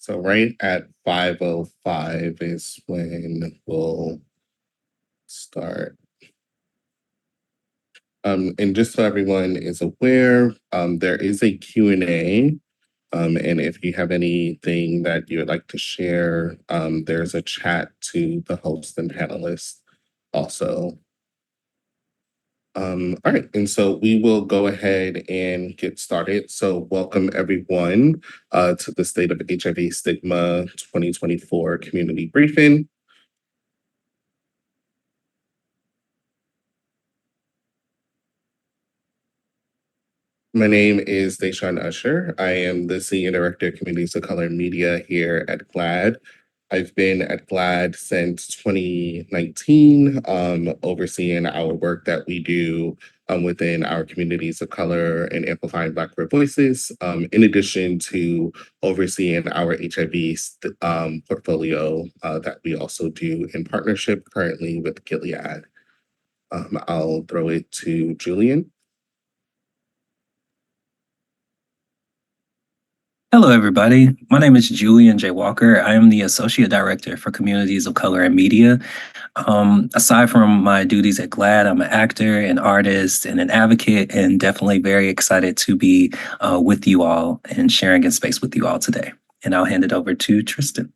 So right at 5:05 is when we'll start. And just so everyone is aware, there is a Q&A. And if you have anything that you would like to share, there's a chat to the host and panelists also. All right, and so we will go ahead and get started. So welcome everyone to the State of HIV Stigma 2024 Community Briefing. My name is Deshaun Usher. I am the Senior Director of Communities of Color and Media here at GLAAD. I've been at GLAAD since 2019, overseeing our work that we do within our communities of color and amplifying Black queer voices, in addition to overseeing our HIV portfolio that we also do in partnership currently with GLAAD. I'll throw it to Julian. Hello, everybody. My name is Julian J. Walker. I am the Associate Director for Communities of Color and Media. Aside from my duties at GLAAD, I'm an actor, an artist, and an advocate, and definitely very excited to be with you all and sharing in space with you all today. And I'll hand it over to Tristan.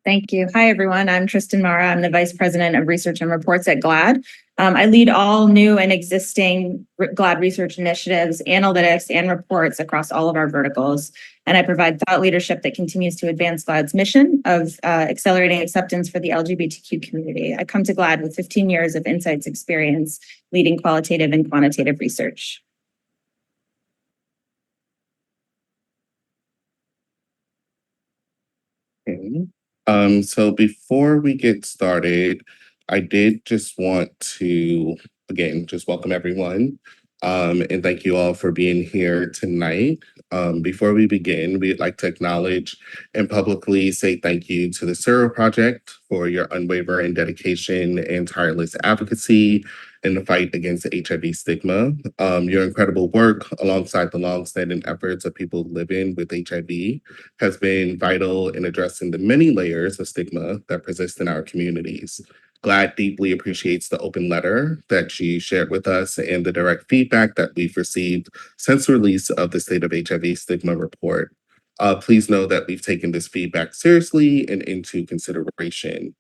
Thank you. Hi, everyone. I'm Tristan Mara. I'm the Vice President of Research and Reports at GLAAD. I lead all new and existing GLAAD research initiatives, analytics, and reports across all of our verticals. And I provide thought leadership that continues to advance GLAAD's mission of accelerating acceptance for the LGBTQ community. I come to GLAAD with 15 years of insights experience leading qualitative and quantitative research. Okay. So before we get started, I did just want to, again, just welcome everyone, and thank you all for being here tonight. Before we begin, we'd like to acknowledge and publicly say thank you to the Zero Project for your unwavering dedication and tireless advocacy in the fight against HIV stigma. Your incredible work alongside the longstanding efforts of people living with HIV has been vital in addressing the many layers of stigma that persist in our communities. GLAAD deeply appreciates the open letter that you shared with us and the direct feedback that we've received since the release of the State of HIV Stigma report. Please know that we've taken this feedback seriously and into consideration.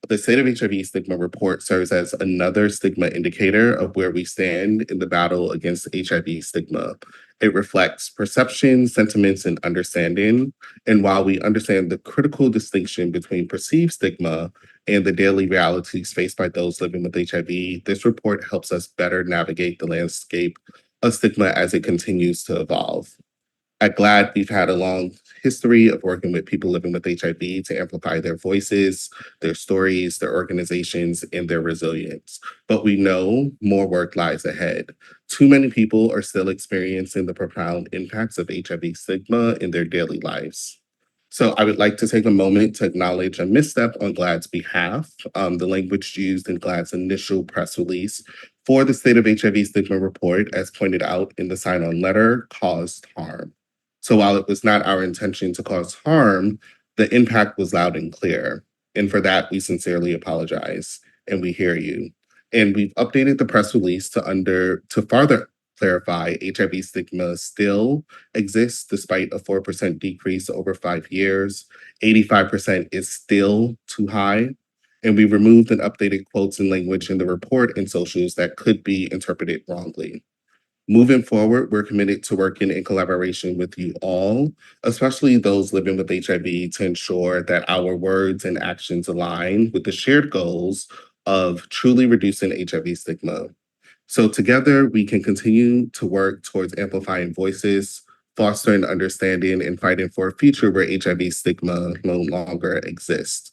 The State of HIV Stigma report serves as another stigma indicator of where we stand in the battle against HIV stigma. It reflects perception, sentiments, and understanding. And while we understand the critical distinction between perceived stigma and the daily realities faced by those living with HIV, this report helps us better navigate the landscape of stigma as it continues to evolve. At GLAAD, we've had a long history of working with people living with HIV to amplify their voices, their stories, their organizations, and their resilience. But we know more work lies ahead. Too many people are still experiencing the profound impacts of HIV stigma in their daily lives. So I would like to take a moment to acknowledge a misstep on GLAAD's behalf. The language used in GLAAD's initial press release for the State of HIV Stigma report, as pointed out in the sign-on letter, caused harm. So while it was not our intention to cause harm, the impact was loud and clear. And for that, we sincerely apologize, and we hear you. And we've updated the press release to further clarify HIV stigma still exists despite a 4% decrease over 5 years. 85% is still too high. And we removed and updated quotes and language in the report and socials that could be interpreted wrongly. Moving forward, we're committed to working in collaboration with you all, especially those living with HIV, to ensure that our words and actions align with the shared goals of truly reducing HIV stigma. So together, we can continue to work towards amplifying voices, fostering understanding, and fighting for a future where HIV stigma no longer exists.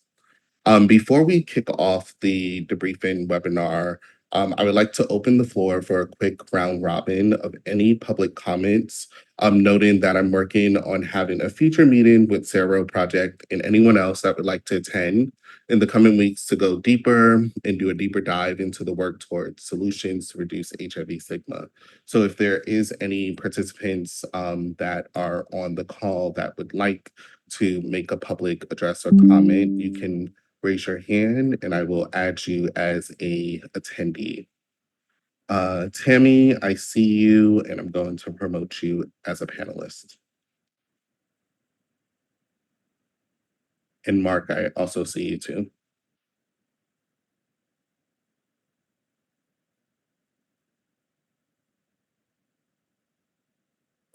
Before we kick off the debriefing webinar, I would like to open the floor for a quick round robin of any public comments, noting that I'm working on having a future meeting with Zero Project and anyone else that would like to attend in the coming weeks to go deeper and do a deeper dive into the work towards solutions to reduce HIV stigma. So if there is any participants that are on the call that would like to make a public address or comment, you can raise your hand and I will add you as a attendee. Tammy, I see you and I'm going to promote you as a panelist. And Mark, I also see you too.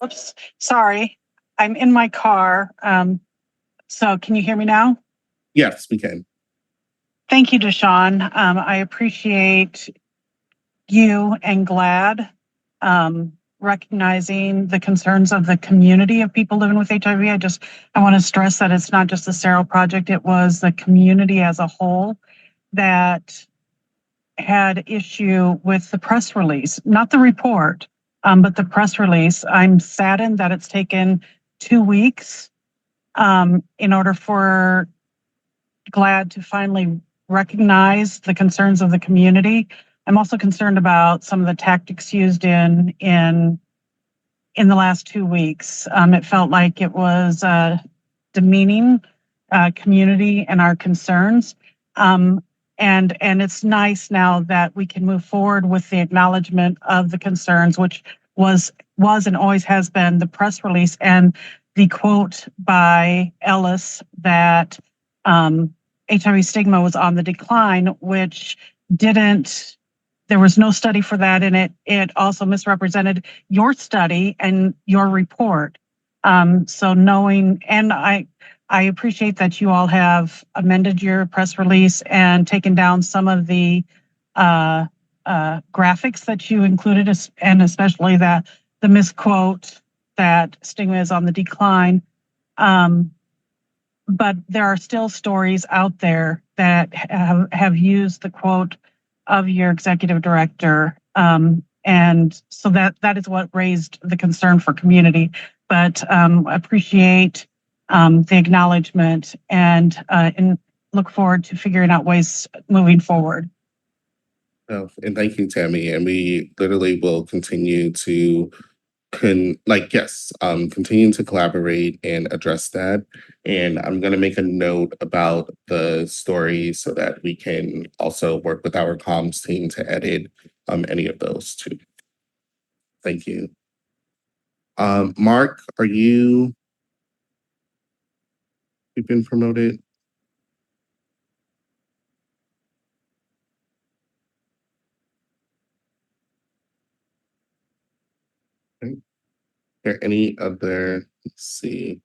Oops, sorry. I'm in my car. So can you hear me now? Yes, we can. Thank you, Deshawn. I appreciate you and GLAAD recognizing the concerns of the community of people living with HIV. I want to stress that it's not just the Sero Project, it was the community as a whole that had issue with the press release, not the report, but the press release. I'm saddened that it's taken 2 weeks in order for GLAAD to finally recognize the concerns of the community. I'm also concerned about some of the tactics used in the last 2 weeks. It felt like it was demeaning community and our concerns. And it's nice now that we can move forward with the acknowledgement of the concerns, which was and always has been the press release and the quote by Ellis that HIV stigma was on the decline, which there was no study for that, and it also misrepresented your study and your report. So knowing, and I appreciate that you all have amended your press release and taken down some of the graphics that you included, and especially the misquote that stigma is on the decline. But there are still stories out there that have used the quote of your executive director. And so that is what raised the concern for community. But appreciate the acknowledgement and look forward to figuring out ways moving forward. Oh, and thank you, Tammy. And we literally will continue to continue to collaborate and address that. And I'm going to make a note about the story so that we can also work with our comms team to edit any of those too. Thank you. Mark, you've been promoted? Okay. Are there any other, let's see.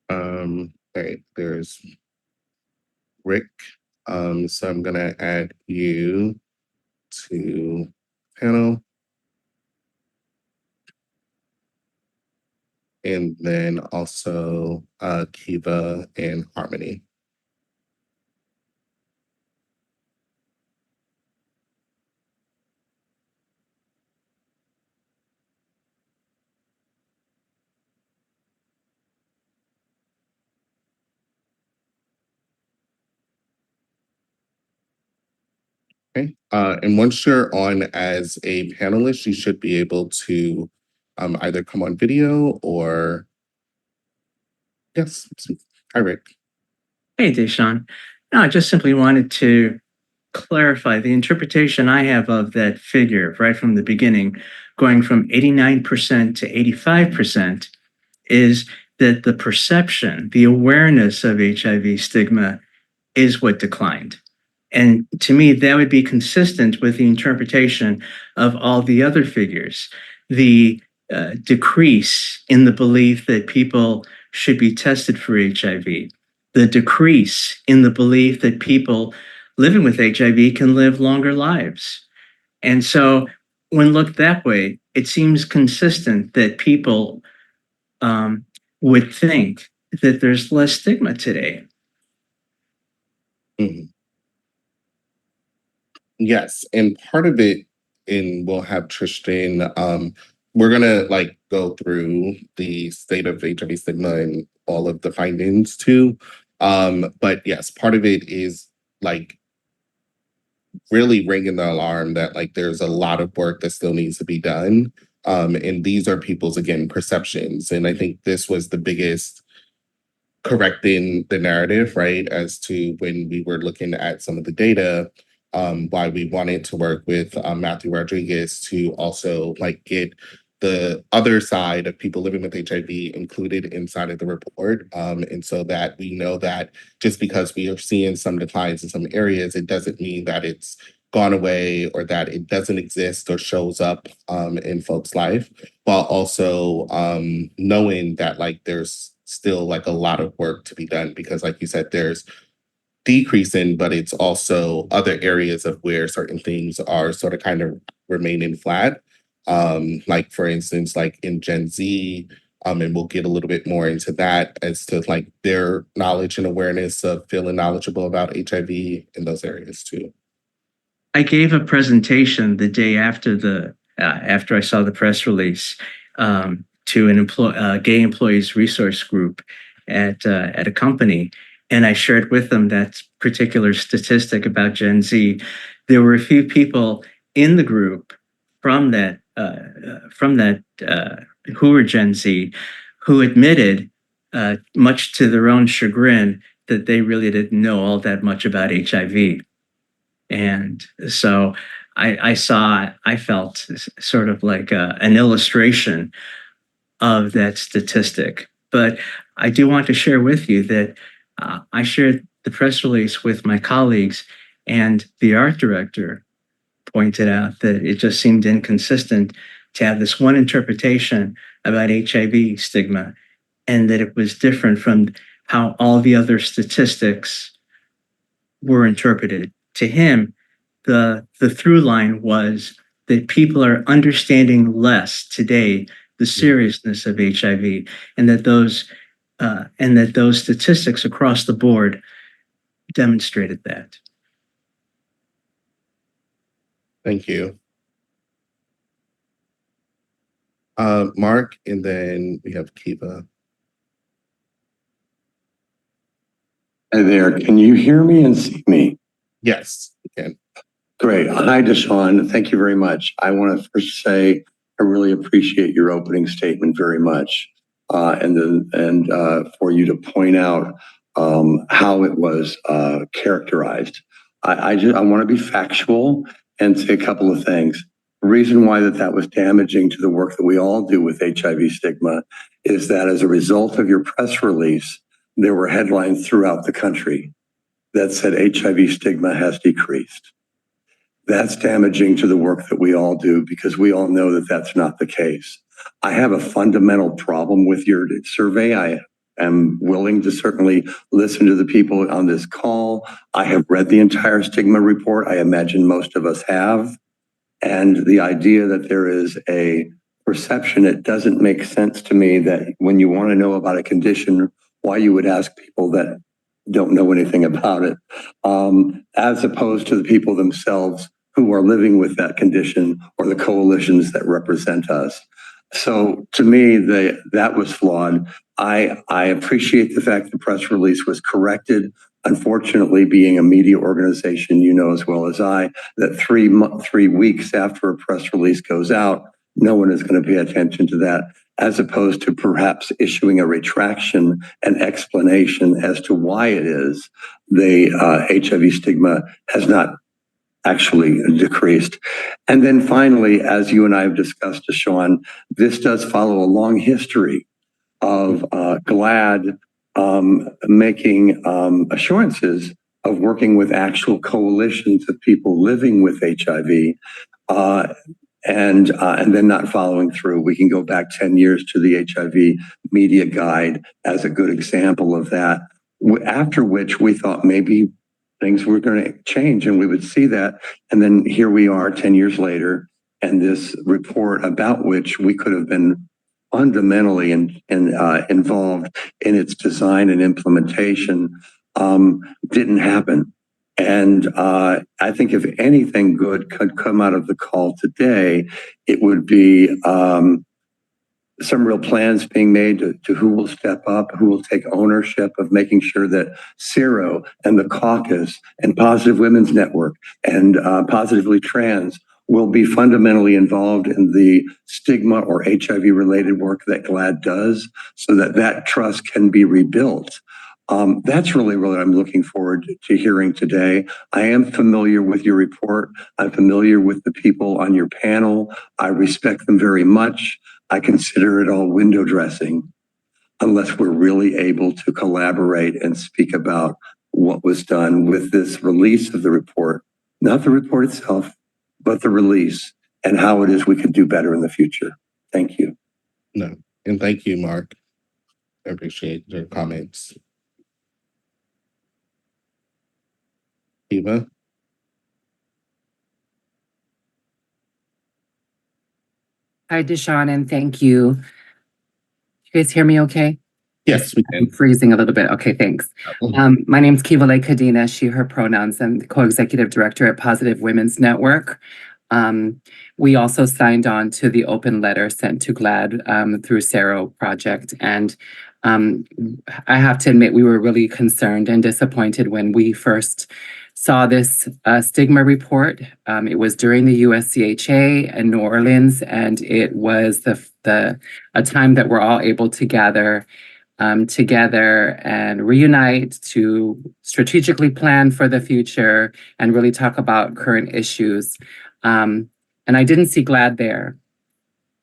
All right, there's Rick. So I'm gonna add you to panel. And then also Kiva and Harmony. Okay. And once you're on as a panelist, you should be able to either come on video or yes. Hi, Rick. Hey, Deshawn. No, I just simply wanted to clarify the interpretation I have of that figure right from the beginning, going from 89% to 85%, is that the perception, the awareness of HIV stigma is what declined. And to me, that would be consistent with the interpretation of all the other figures. The decrease in the belief that people should be tested for HIV, the decrease in the belief that people living with HIV can live longer lives. And so when looked that way, it seems consistent that people would think that there's less stigma today. Mhm. Yes, and part of it, and we'll have Tristan. We're gonna like go through the state of HIV stigma and all of the findings too. But yes, part of it is like really ringing the alarm that like there's a lot of work that still needs to be done. And these are people's again perceptions, and I think this was the biggest correcting the narrative, right? As to when we were looking at some of the data, why we wanted to work with Matthew Rodriguez to also like get the other side of people living with HIV included inside of the report. And so that we know that just because we are seeing some declines in some areas, it doesn't mean that it's gone away or that it doesn't exist or shows up in folks' life, while also knowing that like there's still like a lot of work to be done because like you said, there's decreasing, but it's also other areas of where certain things are sort of kind of remaining flat. Like for instance, like in Gen Z, and we'll get a little bit more into that as to like their knowledge and awareness of feeling knowledgeable about HIV in those areas too. I gave a presentation the day after after I saw the press release to an gay employees resource group at a company, and I shared with them that particular statistic about Gen Z. There were a few people in the group from that who were Gen Z who admitted, much to their own chagrin, that they really didn't know all that much about HIV. And so I felt sort of like an illustration of that statistic. But I do want to share with you that I shared the press release with my colleagues, and the art director pointed out that it just seemed inconsistent to have this one interpretation about HIV stigma, and that it was different from how all the other statistics were interpreted. To him, the through line was that people are understanding less today the seriousness of HIV, and that those statistics across the board demonstrated that. Thank you. Mark, and then we have Kiva. Hi there. Can you hear me and see me? Yes, we can. Great. Hi, Deshaun. Thank you very much. I want to first say I really appreciate your opening statement very much, and for you to point out how it was characterized. I want to be factual and say a couple of things. The reason why that was damaging to the work that we all do with HIV stigma is that as a result of your press release, there were headlines throughout the country that said HIV stigma has decreased. That's damaging to the work that we all do because we all know that that's not the case. I have a fundamental problem with your survey. I am willing to certainly listen to the people on this call. I have read the entire stigma report. I imagine most of us have. And the idea that there is a perception, it doesn't make sense to me that when you want to know about a condition, why you would ask people that don't know anything about it, as opposed to the people themselves who are living with that condition or the coalitions that represent us. So to me, that was flawed. I appreciate the fact the press release was corrected. Unfortunately, being a media organization, you know as well as I, that 3 weeks after a press release goes out, no one is going to pay attention to that, as opposed to perhaps issuing a retraction and explanation as to why it is the HIV stigma has not actually decreased. And then finally, as you and I have discussed, Sean, this does follow a long history of GLAAD making assurances of working with actual coalitions of people living with HIV, and then not following through. We can go back 10 years to the HIV media guide as a good example of that, after which we thought maybe things were going to change and we would see that. And then here we are 10 years later, and this report about which we could have been fundamentally involved in its design and implementation didn't happen. And I think if anything good could come out of the call today, it would be some real plans being made to who will step up, who will take ownership of making sure that CERO and the caucus and Positive Women's Network and Positively Trans will be fundamentally involved in the stigma or HIV related work that GLAAD does so that that trust can be rebuilt. That's really what I'm looking forward to hearing today. I am familiar with your report. I'm familiar with the people on your panel. I respect them very much. I consider it all window dressing unless we're really able to collaborate and speak about what was done with this release of the report, not the report itself, but the release and how it is we could do better in the future. Thank you. No, and thank you, Mark. I appreciate your comments. Eva? Hi, Deshawn, and thank you. You guys hear me okay? Yes, we I'm can. freezing a little bit. Okay, thanks. My name's Kiva Lake Kadena, she, her pronouns. I'm the co-executive director at Positive Women's Network. We also signed on to the open letter sent to GLAAD through CERO project. And I have to admit, we were really concerned and disappointed when we first saw this stigma report. It was during the USCHA in New Orleans, and it was a time that we're all able to gather together and reunite to strategically plan for the future and really talk about current issues. And I didn't see GLAAD there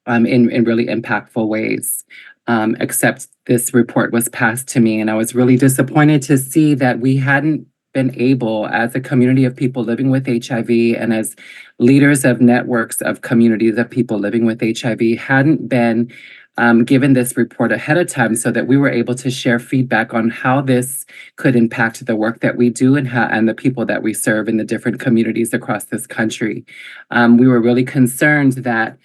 in really impactful ways, except this report was passed to me. And I was really disappointed to see that we hadn't been able, as a community of people living with HIV and as leaders of networks of communities of people living with HIV, hadn't been given this report ahead of time so that we were able to share feedback on how this could impact the work that we do and the people that we serve in the different communities across this country. We were really concerned that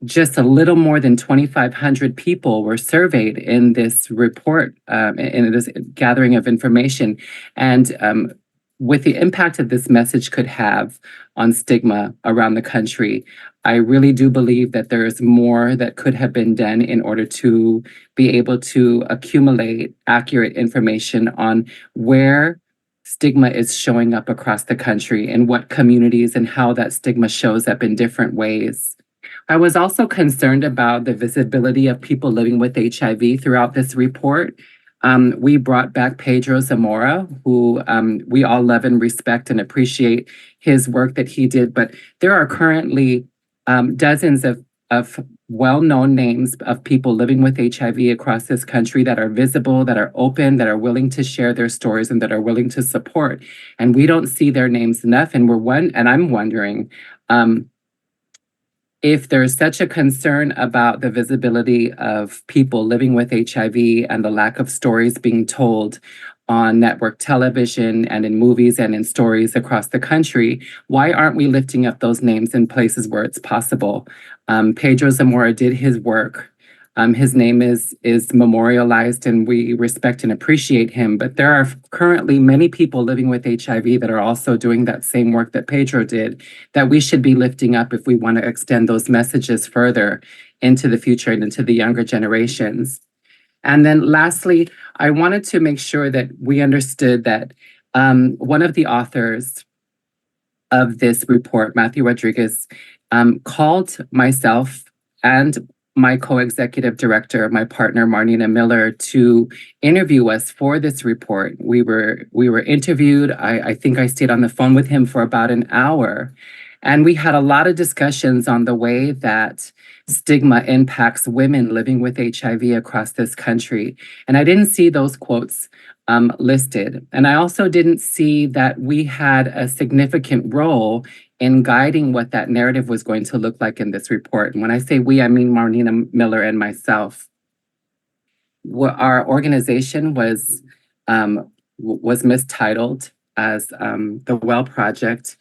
just a little more than 2,500 people were surveyed in this report, in this gathering of information. And with the impact that this message could have on stigma around the country, I really do believe that there is more that could have been done in order to be able to accumulate accurate information on where stigma is showing up across the country and what communities and how that stigma shows up in different ways. I was also concerned about the visibility of people living with HIV throughout this report. We brought back Pedro Zamora, who we all love and respect and appreciate his work that he did. But there are currently dozens of well-known names of people living with HIV across this country that are visible, that are open, that are willing to share their stories, and that are willing to support. And we don't see their names enough. And I'm wondering, if there's such a concern about the visibility of people living with HIV and the lack of stories being told on network television and in movies and in stories across the country, why aren't we lifting up those names in places where it's possible? Pedro Zamora did his work. His name is memorialized and we respect and appreciate him, but there are currently many people living with HIV that are also doing that same work that Pedro did that we should be lifting up if we want to extend those messages further into the future and into the younger generations. And then lastly, I wanted to make sure that we understood that one of the authors of this report, Matthew Rodriguez, called myself and my co-executive director, my partner, Marnina Miller, to interview us for this report. We were interviewed. I think I stayed on the phone with him for about an hour. And we had a lot of discussions on the way that stigma impacts women living with HIV across this country. And I didn't see those quotes listed. And I also didn't see that we had a significant role in guiding what that narrative was going to look like in this report. And when I say we, I mean Marnina Miller and myself. Our organization was mistitled as the Well Project.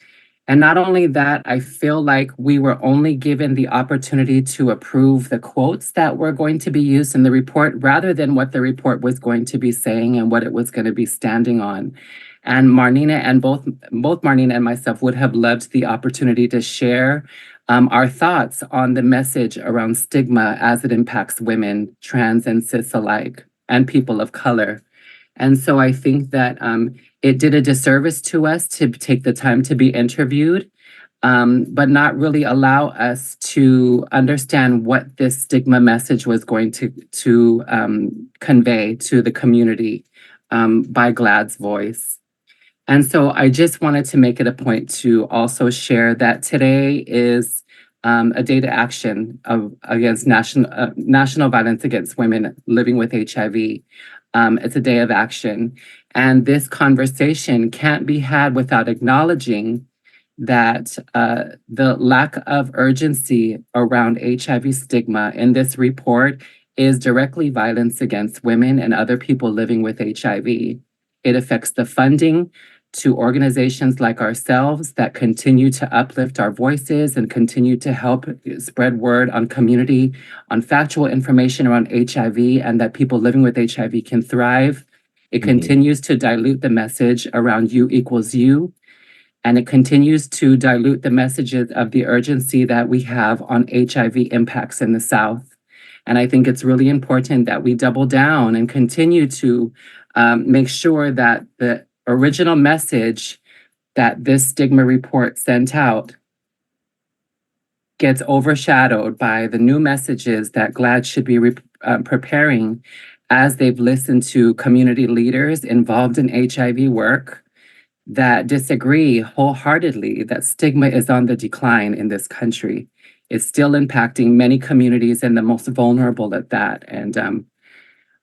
And not only that, I feel like we were only given the opportunity to approve the quotes that were going to be used in the report rather than what the report was going to be saying and what it was going to be standing on. And Marnina and both Marnina and myself would have loved the opportunity to share our thoughts on the message around stigma as it impacts women, trans and cis alike, and people of color. And so I think that it did a disservice to us to take the time to be interviewed, but not really allow us to understand what this stigma message was going to convey to the community by GLAAD's voice. And so I just wanted to make it a point to also share that today is a day to action against national violence against women living with HIV. It's a day of action. And this conversation can't be had without acknowledging that the lack of urgency around HIV stigma in this report is directly violence against women and other people living with HIV. It affects the funding to organizations like ourselves that continue to uplift our voices and continue to help spread word on community, on factual information around HIV, and that people living with HIV can thrive. It continues to dilute the message around you equals you, and it continues to dilute the messages of the urgency that we have on HIV impacts in the South. And I think it's really important that we double down and continue to make sure that the original message that this stigma report sent out gets overshadowed by the new messages that GLAAD should be preparing as they've listened to community leaders involved in HIV work that disagree wholeheartedly that stigma is on the decline in this country. It's still impacting many communities and the most vulnerable at that. And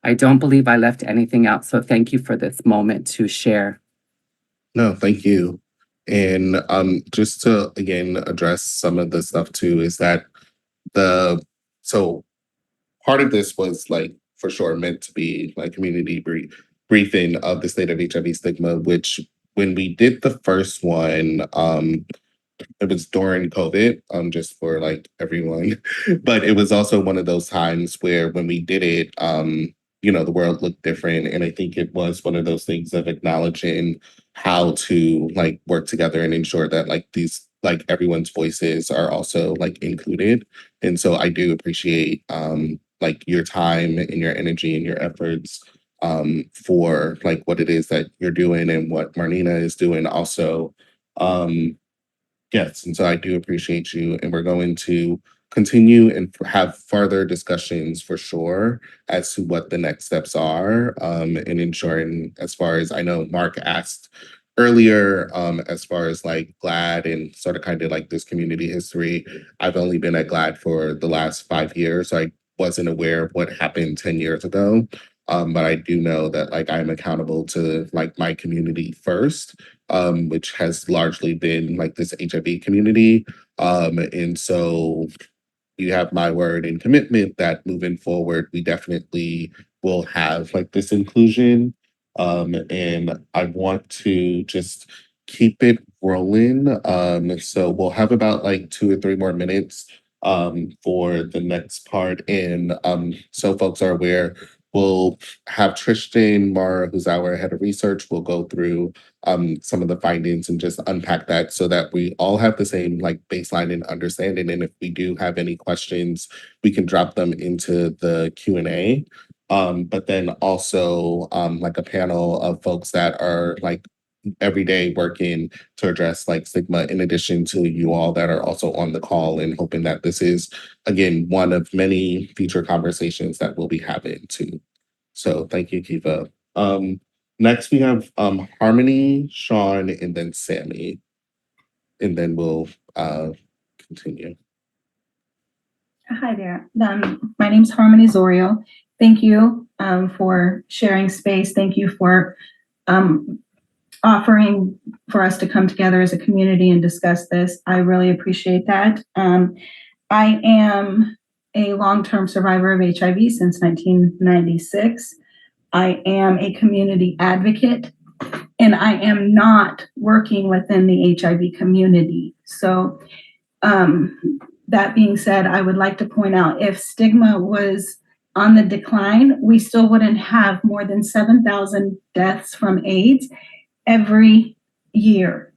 I don't believe I left anything out. So thank you for this moment to share. No, thank you. And just to again address some of the stuff too, is that so part of this was like for sure meant to be like community briefing of the state of HIV stigma, which when we did the first one, it was during COVID, just for like everyone. But it was also one of those times where when we did it, the world looked different. And I think it was one of those things of acknowledging how to like work together and ensure that like these like everyone's voices are also like included. And so I do appreciate like your time and your energy and your efforts for like what it is that you're doing and what Marnina is doing also. Yes, and so I do appreciate you, and we're going to continue and have further discussions for sure as to what the next steps are, and ensuring, as far as I know, Mark asked earlier, as far as like GLAAD and sort of kind of like this community history. I've only been at GLAAD for the last 5 years, so I wasn't aware of what happened 10 years ago. But I do know that like I'm accountable to like my community first, which has largely been like this HIV community. And so you have my word and commitment that moving forward, we definitely will have like this inclusion. And I want to just keep it rolling. So we'll have about like 2 or 3 more minutes for the next part. And so folks are aware, we'll have Tristan Mara, who's our head of research, will go through some of the findings and just unpack that so that we all have the same like baseline and understanding. And if we do have any questions, we can drop them into the Q&A. But then also like a panel of folks that are like every day working to address like stigma, in addition to you all that are also on the call, and hoping that this is again one of many future conversations that we'll be having too. So thank you, Kiva. Next we have Harmony, Sean, and then Sammy, and then we'll continue. Hi there. My name's Harmony Zorio. Thank you for sharing space. Thank you for offering for us to come together as a community and discuss this. I really appreciate that. I am a long-term survivor of HIV since 1996. I am a community advocate and I am not working within the HIV community. So that being said, I would like to point out, if stigma was on the decline, we still wouldn't have more than 7,000 deaths from AIDS every year.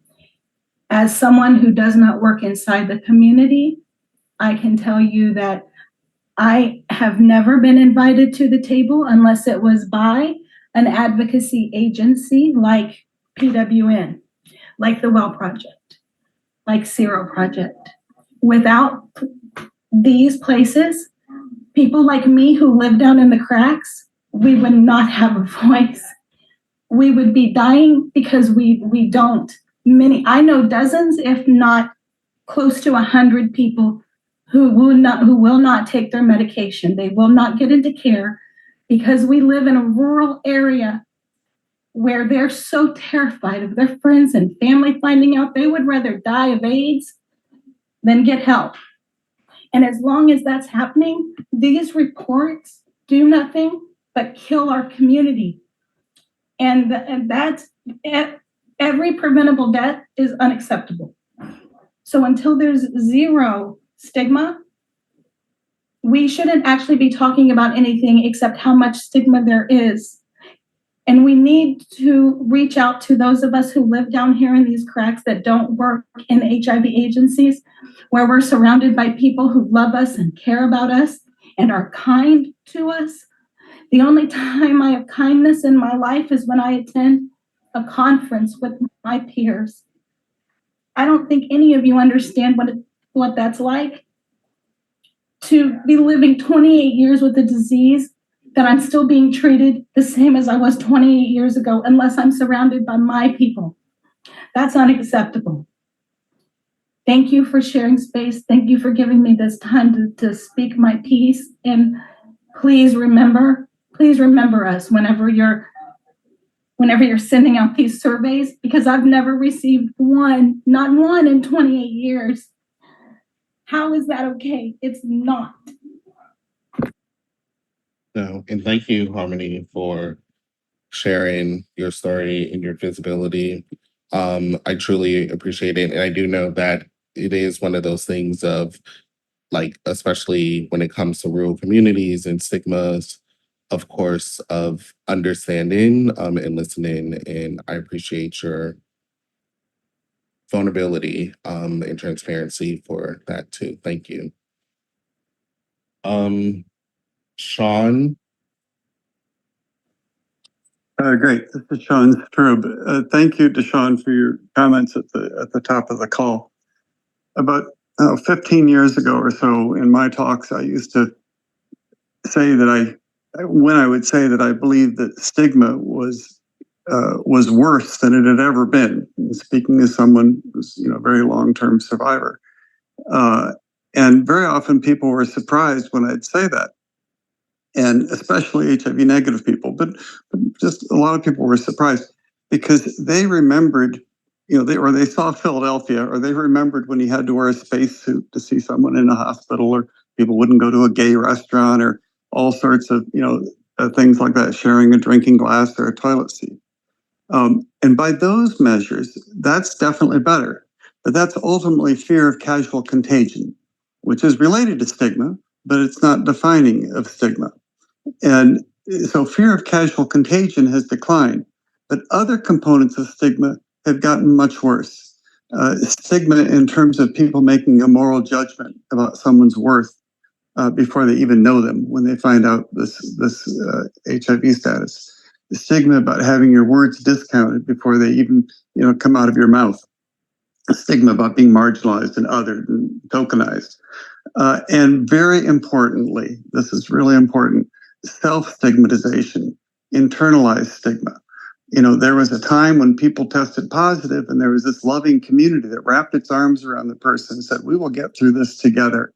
As someone who does not work inside the community, I can tell you that I have never been invited to the table unless it was by an advocacy agency like PWN, like the Well Project, like Zero Project. Without these places, people like me who live down in the cracks, we would not have a voice. We would be dying because we don't. I know dozens, if not close to 100 people who will not take their medication. They will not get into care because we live in a rural area where they're so terrified of their friends and family finding out. They would rather die of AIDS than get help. And as long as that's happening, these reports do nothing but kill our community. And that's every preventable death is unacceptable. So until there's zero stigma, we shouldn't actually be talking about anything except how much stigma there is. And we need to reach out to those of us who live down here in these cracks that don't work in HIV agencies, where we're surrounded by people who love us and care about us and are kind to us. The only time I have kindness in my life is when I attend a conference with my peers. I don't think any of you understand what that's like, to be living 28 years with a disease that I'm still being treated the same as I was 28 years ago, unless I'm surrounded by my people. That's unacceptable. Thank you for sharing space. Thank you for giving me this time to speak my piece. And please remember us whenever you're sending out these surveys, because I've never received one, not one in 28 years. How is that okay? It's not. No, and thank you, Harmony, for sharing your story and your visibility. I truly appreciate it. And I do know that it is one of those things of, like, especially when it comes to rural communities and stigmas, of course, of understanding and listening. And I appreciate your vulnerability and transparency for that too. Thank you. Sean. Great. This is Sean Strub. Thank you, Deshaun, for your comments at the top of the call. About 15 years ago or so, in my talks, I used to say that when I would say that I believed that stigma was worse than it had ever been. Speaking as someone who's a very long-term survivor, and very often people were surprised when I'd say that. And especially HIV negative people, but just a lot of people were surprised because they remembered, they saw Philadelphia, or they remembered when he had to wear a spacesuit to see someone in a hospital, or people wouldn't go to a gay restaurant, or all sorts of, things like that, sharing a drinking glass or a toilet seat. And by those measures, that's definitely better. But that's ultimately fear of casual contagion, which is related to stigma, but it's not defining of stigma. And so fear of casual contagion has declined, but other components of stigma have gotten much worse. Stigma in terms of people making a moral judgment about someone's worth before they even know them, when they find out this HIV status. The stigma about having your words discounted before they even come out of your mouth. A stigma about being marginalized and othered and tokenized. And very importantly, this is really important, self-stigmatization, internalized stigma. There was a time when people tested positive, and there was this loving community that wrapped its arms around the person and said, we will get through this together,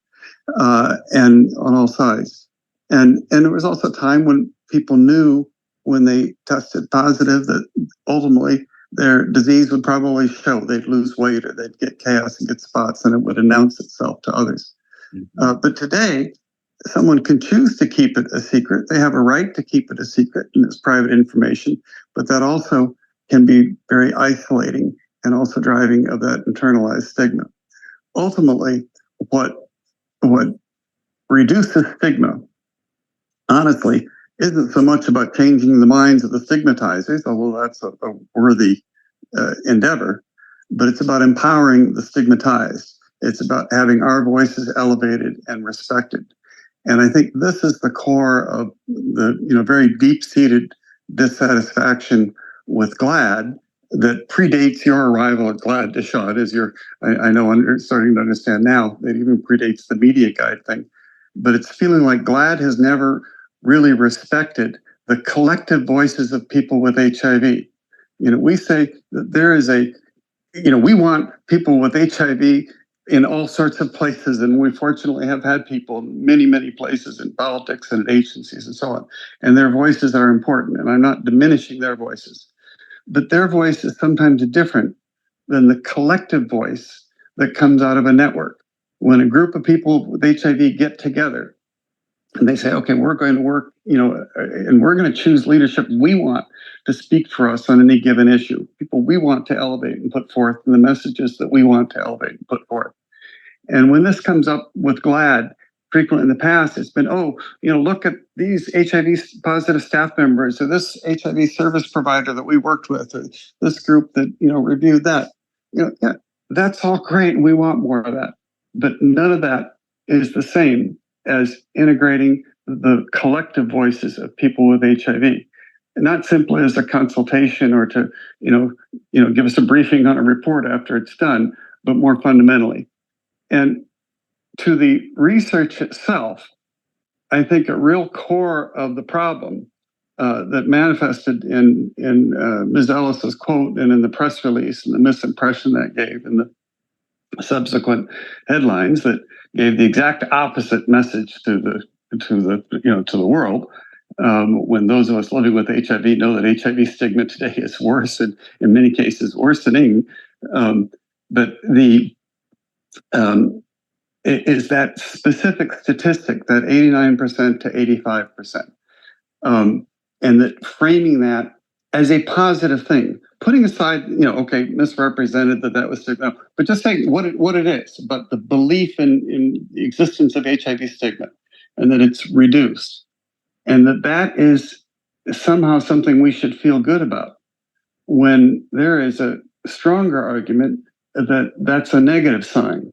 and on all sides. And there was also a time when people knew when they tested positive that ultimately their disease would probably show. They'd lose weight, or they'd get chaos and get spots, and it would announce itself to others. But today, someone can choose to keep it a secret. They have a right to keep it a secret, and it's private information, but that also can be very isolating and also driving of that internalized stigma. Ultimately, what reduces stigma, honestly, isn't so much about changing the minds of the stigmatizers, although that's a worthy endeavor, but it's about empowering the stigmatized. It's about having our voices elevated and respected. And I think this is the core of the very deep-seated dissatisfaction with GLAAD that predates your arrival at GLAAD, Deshaun, as I know starting to understand now, that even predates the media guide thing. But it's feeling like GLAAD has never really respected the collective voices of people with HIV. We say that there is we want people with HIV in all sorts of places, and we fortunately have had people in many, many places in politics and agencies and so on. And their voices are important, and I'm not diminishing their voices. But their voice is sometimes different than the collective voice that comes out of a network. When a group of people with HIV get together and they say, okay, we're going to work, and we're going to choose leadership we want to speak for us on any given issue, people we want to elevate and put forth, and the messages that we want to elevate and put forth. And when this comes up with GLAAD, frequently in the past, it's been, look at these HIV positive staff members, or this HIV service provider that we worked with, or this group that, reviewed that. Yeah, that's all great, and we want more of that. But none of that is the same as integrating the collective voices of people with HIV. And not simply as a consultation or to, give us a briefing on a report after it's done, but more fundamentally. And to the research itself, I think a real core of the problem that manifested in Ms. Ellis's quote and in the press release and the misimpression that gave in the subsequent headlines that gave the exact opposite message to the world. When those of us living with HIV know that HIV stigma today is worse, and in many cases worsening. But it is that specific statistic, that 89% to 85%, and that framing that as a positive thing, putting aside, okay, misrepresented that was stigma, but just saying what it is, but the belief in the existence of HIV stigma, and that it's reduced, and that is somehow something we should feel good about, when there is a stronger argument that that's a negative sign,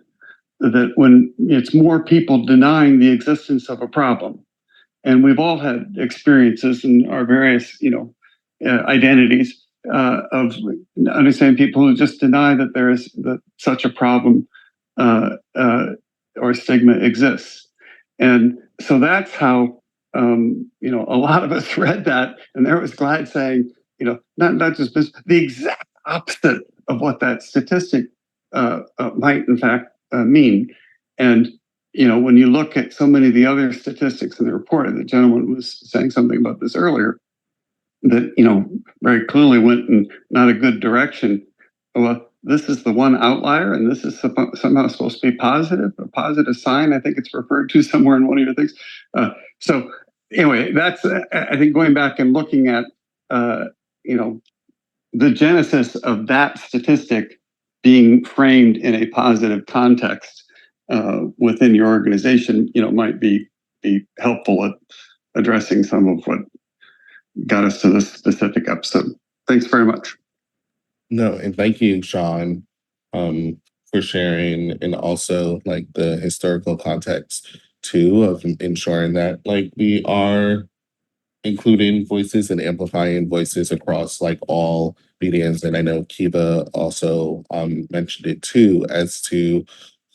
that when it's more people denying the existence of a problem. And we've all had experiences in our various, identities of understanding people who just deny that there is such a problem or stigma exists. And so that's how, a lot of us read that, and there was GLAAD saying, not just this, the exact opposite of what that statistic might in fact mean. And when you look at so many of the other statistics in the report, and the gentleman was saying something about this earlier, that very clearly went in not a good direction. Well, this is the one outlier, and this is somehow supposed to be positive, a positive sign. I think it's referred to somewhere in one of your things. So anyway, that's I think going back and looking at the genesis of that statistic being framed in a positive context within your organization, might be helpful at addressing some of what got us to this specific episode. Thanks very much. No, and thank you, Sean, for sharing, and also like the historical context too of ensuring that we are including voices and amplifying voices across all mediums. And I know Kiva also mentioned it too, as to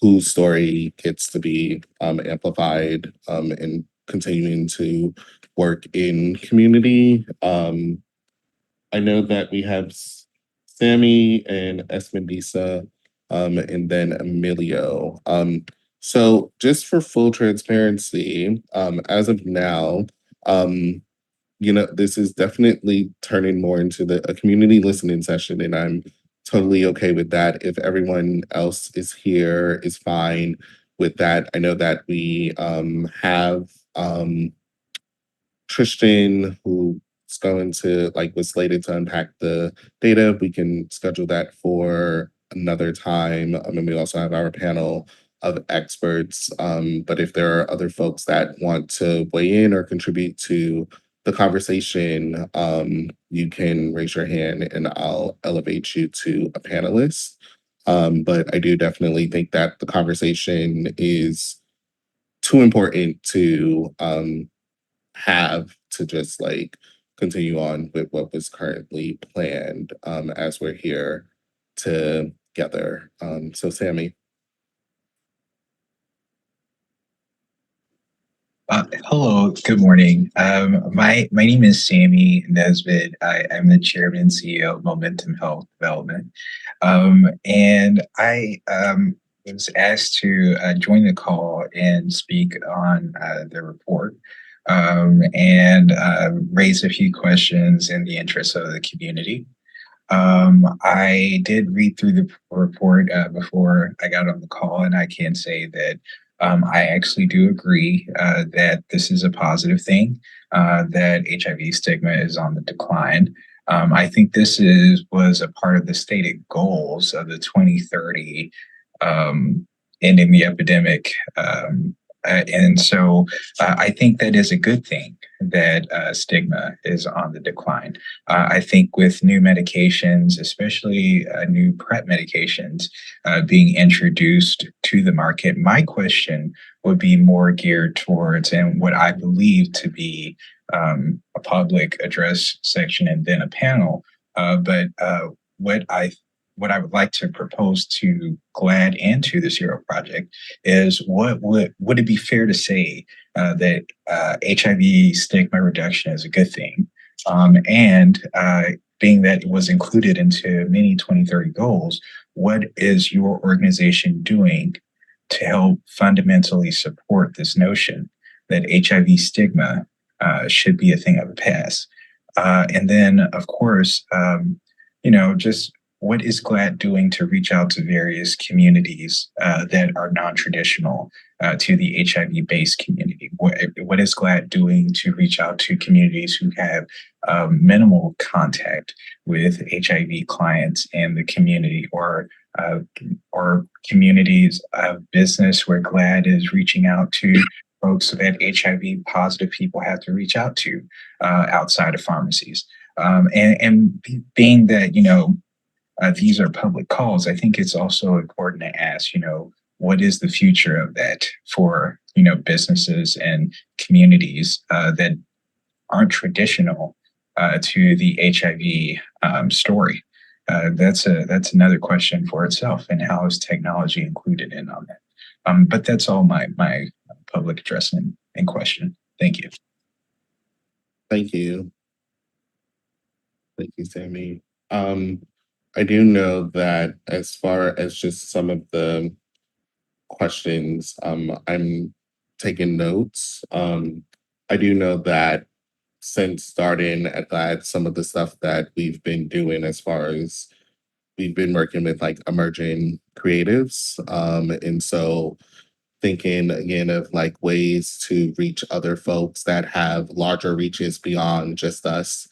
whose story gets to be amplified and continuing to work in community. I know that we have Sammy and Esmendisa and then Emilio. So just for full transparency, as of now, this is definitely turning more into a community listening session, and I'm totally okay with that. If everyone else is here, is fine with that. I know that we have Tristan, who going to was slated to unpack the data, we can schedule that for another time. And we also have our panel of experts. But if there are other folks that want to weigh in or contribute to the conversation, you can raise your hand and I'll elevate you to a panelist. But I do definitely think that the conversation is too important to have to just continue on with what was currently planned as we're here together. So Sammy. Hello, good morning. My name is Sammy Nesbitt. I'm the chairman and CEO of Momentum Health Development. And I was asked to join the call and speak on the report and raise a few questions in the interest of the community. I did read through the report before I got on the call, and I can say that I actually do agree that this is a positive thing, that HIV stigma is on the decline. I think this was a part of the stated goals of the 2030 ending the epidemic. And so I think that is a good thing that stigma is on the decline. I think with new medications, especially new PrEP medications being introduced to the market, my question would be more geared towards, and what I believe to be a public address section and then a panel. But what I would like to propose to GLAAD and to the Zero Project is would it be fair to say that HIV stigma reduction is a good thing, and being that it was included into many 2030 goals, what is your organization doing to help fundamentally support this notion that HIV stigma should be a thing of the past? And then, of course, just what is GLAAD doing to reach out to various communities that are non-traditional to the HIV-based community? What is GLAAD doing to reach out to communities who have minimal contact with HIV clients and the community, or communities of business where GLAAD is reaching out to folks that HIV positive people have to reach out to outside of pharmacies? And being that, these are public calls, I think it's also important to ask, what is the future of that for, businesses and communities that aren't traditional to the HIV story? That's another question for itself, and how is technology included in on that? But that's all my public address in question. Thank you. Thank you. Thank you, Sammy. I do know that as far as just some of the questions, I'm taking notes. I do know that since starting at GLAAD, some of the stuff that we've been doing as far as we've been working with emerging creatives. And so thinking again of ways to reach other folks that have larger reaches beyond just us,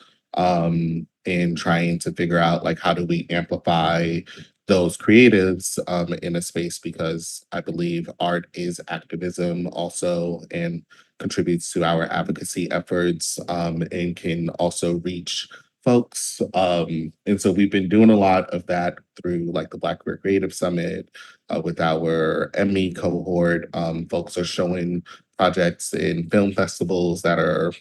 and trying to figure out how do we amplify those creatives in a space, because I believe art is activism also, and contributes to our advocacy efforts, and can also reach folks. And so we've been doing a lot of that through the Black Queer Creative Summit with our Emmy cohort. Folks are showing projects in film festivals that are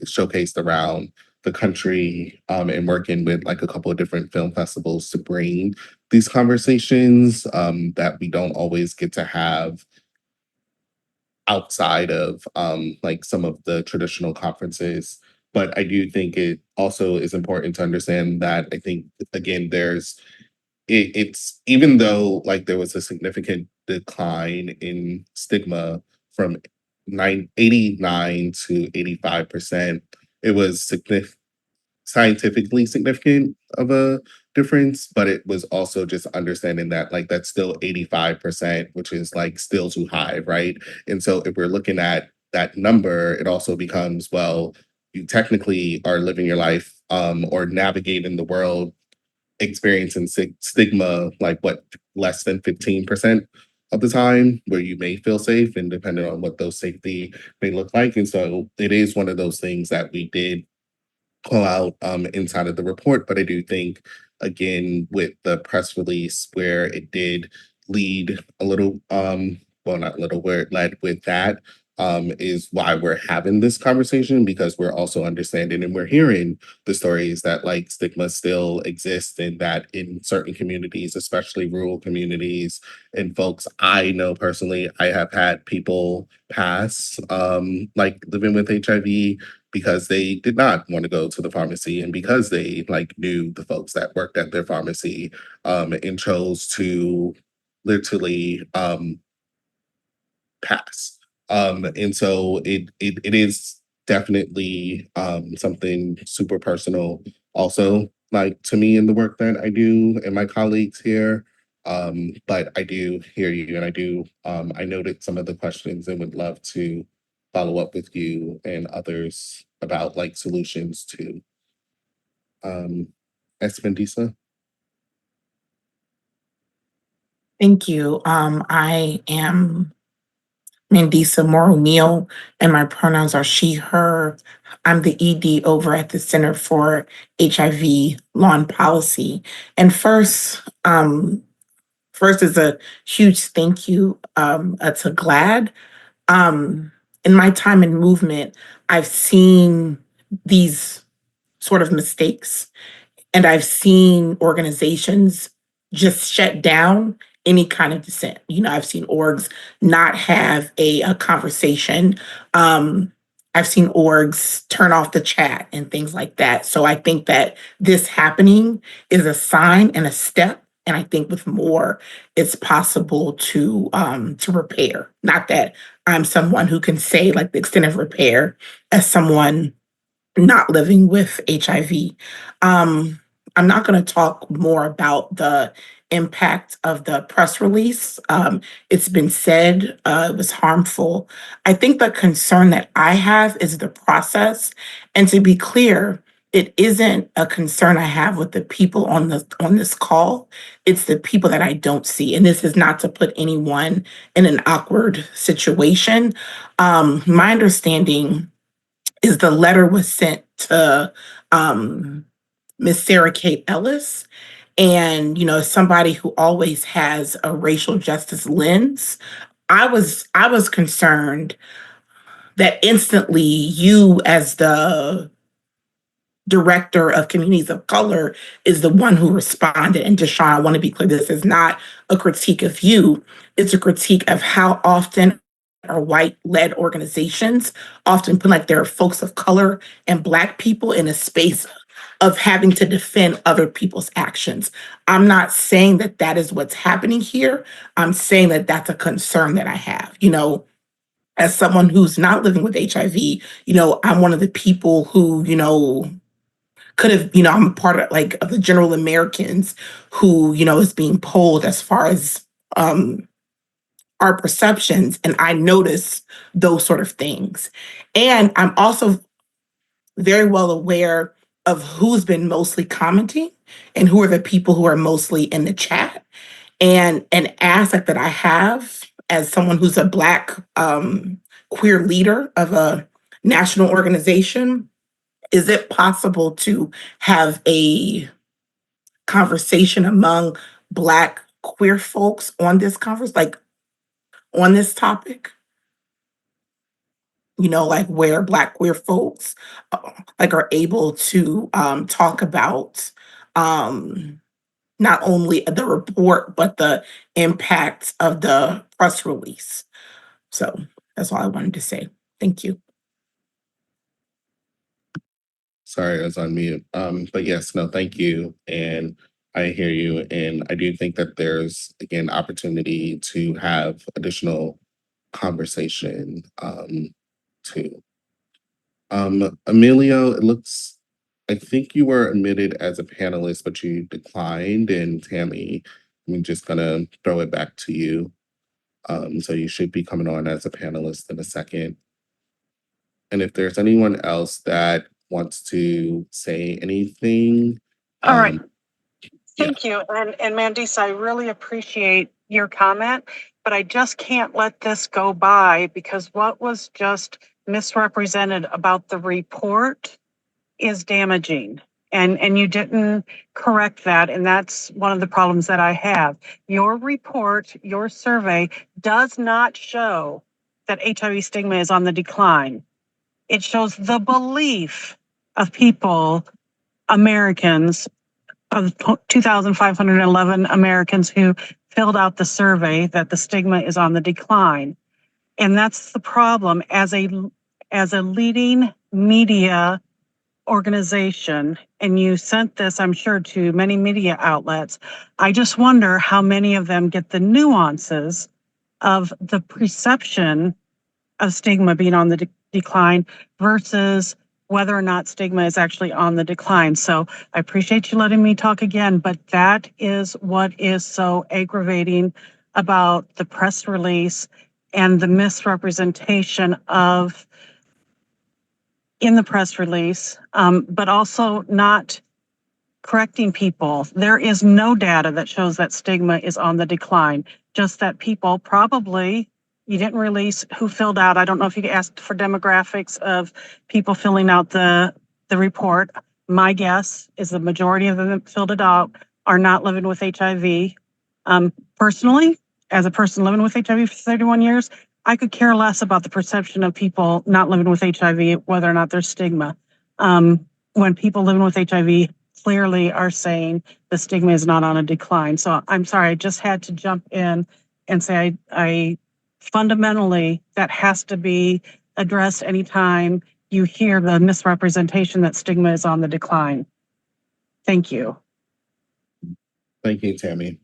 showcased around the country, and working with a couple of different film festivals to bring these conversations that we don't always get to have outside of some of the traditional conferences. But I do think it also is important to understand that I think, again, it's even though there was a significant decline in stigma from 89 to 85%, it was scientifically significant of a difference, but it was also just understanding that that's still 85%, which is still too high, right? And so if we're looking at that number, it also becomes, well, you technically are living your life or navigating the world experiencing stigma like what, less than 15% of the time, where you may feel safe, and depending on what those safety may look like. And so it is one of those things that we did pull out inside of the report. But I do think, again, with the press release where it did lead a little, well, not little, where it led with that, is why we're having this conversation, because we're also understanding and we're hearing the stories that like stigma still exists, and that in certain communities, especially rural communities, and folks I know personally, I have had people pass like living with HIV because they did not want to go to the pharmacy, and because they like knew the folks that worked at their pharmacy, and chose to literally pass. And so it is definitely something super personal also, like to me, in the work that I do and my colleagues here. But I do hear you, and I noted some of the questions and would love to follow up with you and others about like solutions to Espindisa. Thank you. I am Mandisa Moore O'Neill, and my pronouns are she, her. I'm the ED over at the Center for HIV Law and Policy. And first is a huge thank you to GLAAD. In my time in movement, I've seen these sort of mistakes, and I've seen organizations just shut down any kind of dissent. You know, I've seen orgs not have a conversation. Um, I've seen orgs turn off the chat and things like that. So I think that this happening is a sign and a step. And I think with more, it's possible to repair. Not that I'm someone who can say like the extent of repair as someone not living with HIV. Um, I'm not going to talk more about the impact of the press release. It's been said it was harmful. I think the concern that I have is the process. And to be clear, it isn't a concern I have with the people on this call. It's the people that I don't see. And this is not to put anyone in an awkward situation. My understanding is the letter was sent to Miss Sarah Kate Ellis. And, you know, as somebody who always has a racial justice lens, I was concerned that instantly you, as the director of communities of color, is the one who responded. And Deshaun, I want to be clear, this is not a critique of you. It's a critique of how often our white-led organizations often put like there are folks of color and Black people in a space of having to defend other people's actions. I'm not saying that that is what's happening here. I'm saying that that's a concern that I have. You know, as someone who's not living with HIV, you know, I'm one of the people who, you know, could have, you know, I'm a part of like of the general Americans who, you know, is being polled as far as our perceptions. And I notice those sort of things. And I'm also very well aware of who's been mostly commenting and who are the people who are mostly in the chat. And an asset that I have as someone who's a Black queer leader of a national organization, is it possible to have a conversation among Black queer folks on this conference, like on this topic? You know, like where Black queer folks like are able to talk about um, not only the report but the impact of the press release. So that's all I wanted to say. Thank you. Sorry, I was on mute. But yes, no, thank you. And I hear you. And I do think that there's, again, opportunity to have additional conversation too. Emilio, it looks, I think you were admitted as a panelist, but you declined. And Tammy, I'm just gonna throw it back to you. So you should be coming on as a panelist in a second. And if there's anyone else that wants to say anything, All right. yeah. Thank you. And Mandisa, I really appreciate your comment, but I just can't let this go by because what was just misrepresented about the report is damaging. And you didn't correct that. And that's one of the problems that I have. Your report, your survey does not show that HIV stigma is on the decline. It shows the belief of people, Americans, of 2,511 Americans who filled out the survey, that the stigma is on the decline. And that's the problem. As a leading media organization, and you sent this, I'm sure, to many media outlets, I just wonder how many of them get the nuances of the perception of stigma being on the decline versus whether or not stigma is actually on the decline. So I appreciate you letting me talk again, but that is what is so aggravating about the press release and the misrepresentation of in the press release, but also not correcting people. There is no data that shows that stigma is on the decline, just that people probably, you didn't release who filled out. I don't know if you asked for demographics of people filling out the report. My guess is the majority of them that filled it out are not living with HIV. Personally, as a person living with HIV for 31 years, I could care less about the perception of people not living with HIV, whether or not there's stigma. When people living with HIV clearly are saying the stigma is not on a decline. So I'm sorry, I just had to jump in and say I fundamentally, that has to be addressed anytime you hear the misrepresentation that stigma is on the decline. Thank you. Thank you, Tammy.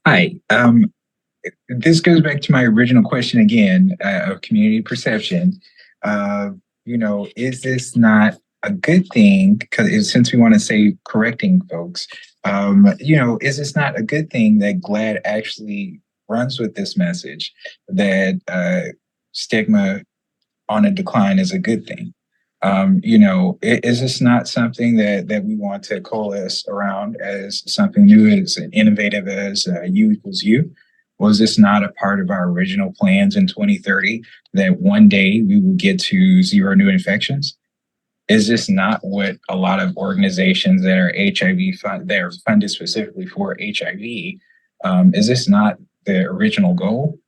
Hi. This goes back to my original question again of community perception. Is this not a good thing? Because since we want to say correcting folks, is this not a good thing that GLAAD actually runs with this message that stigma on a decline is a good thing? Is this not something that we want to coalesce around as something new, as innovative as U equals U? Was this not a part of our original plans in 2030 that one day we will get to zero new infections? Is this not what a lot of organizations that are that are funded specifically for HIV, is this not the original goal?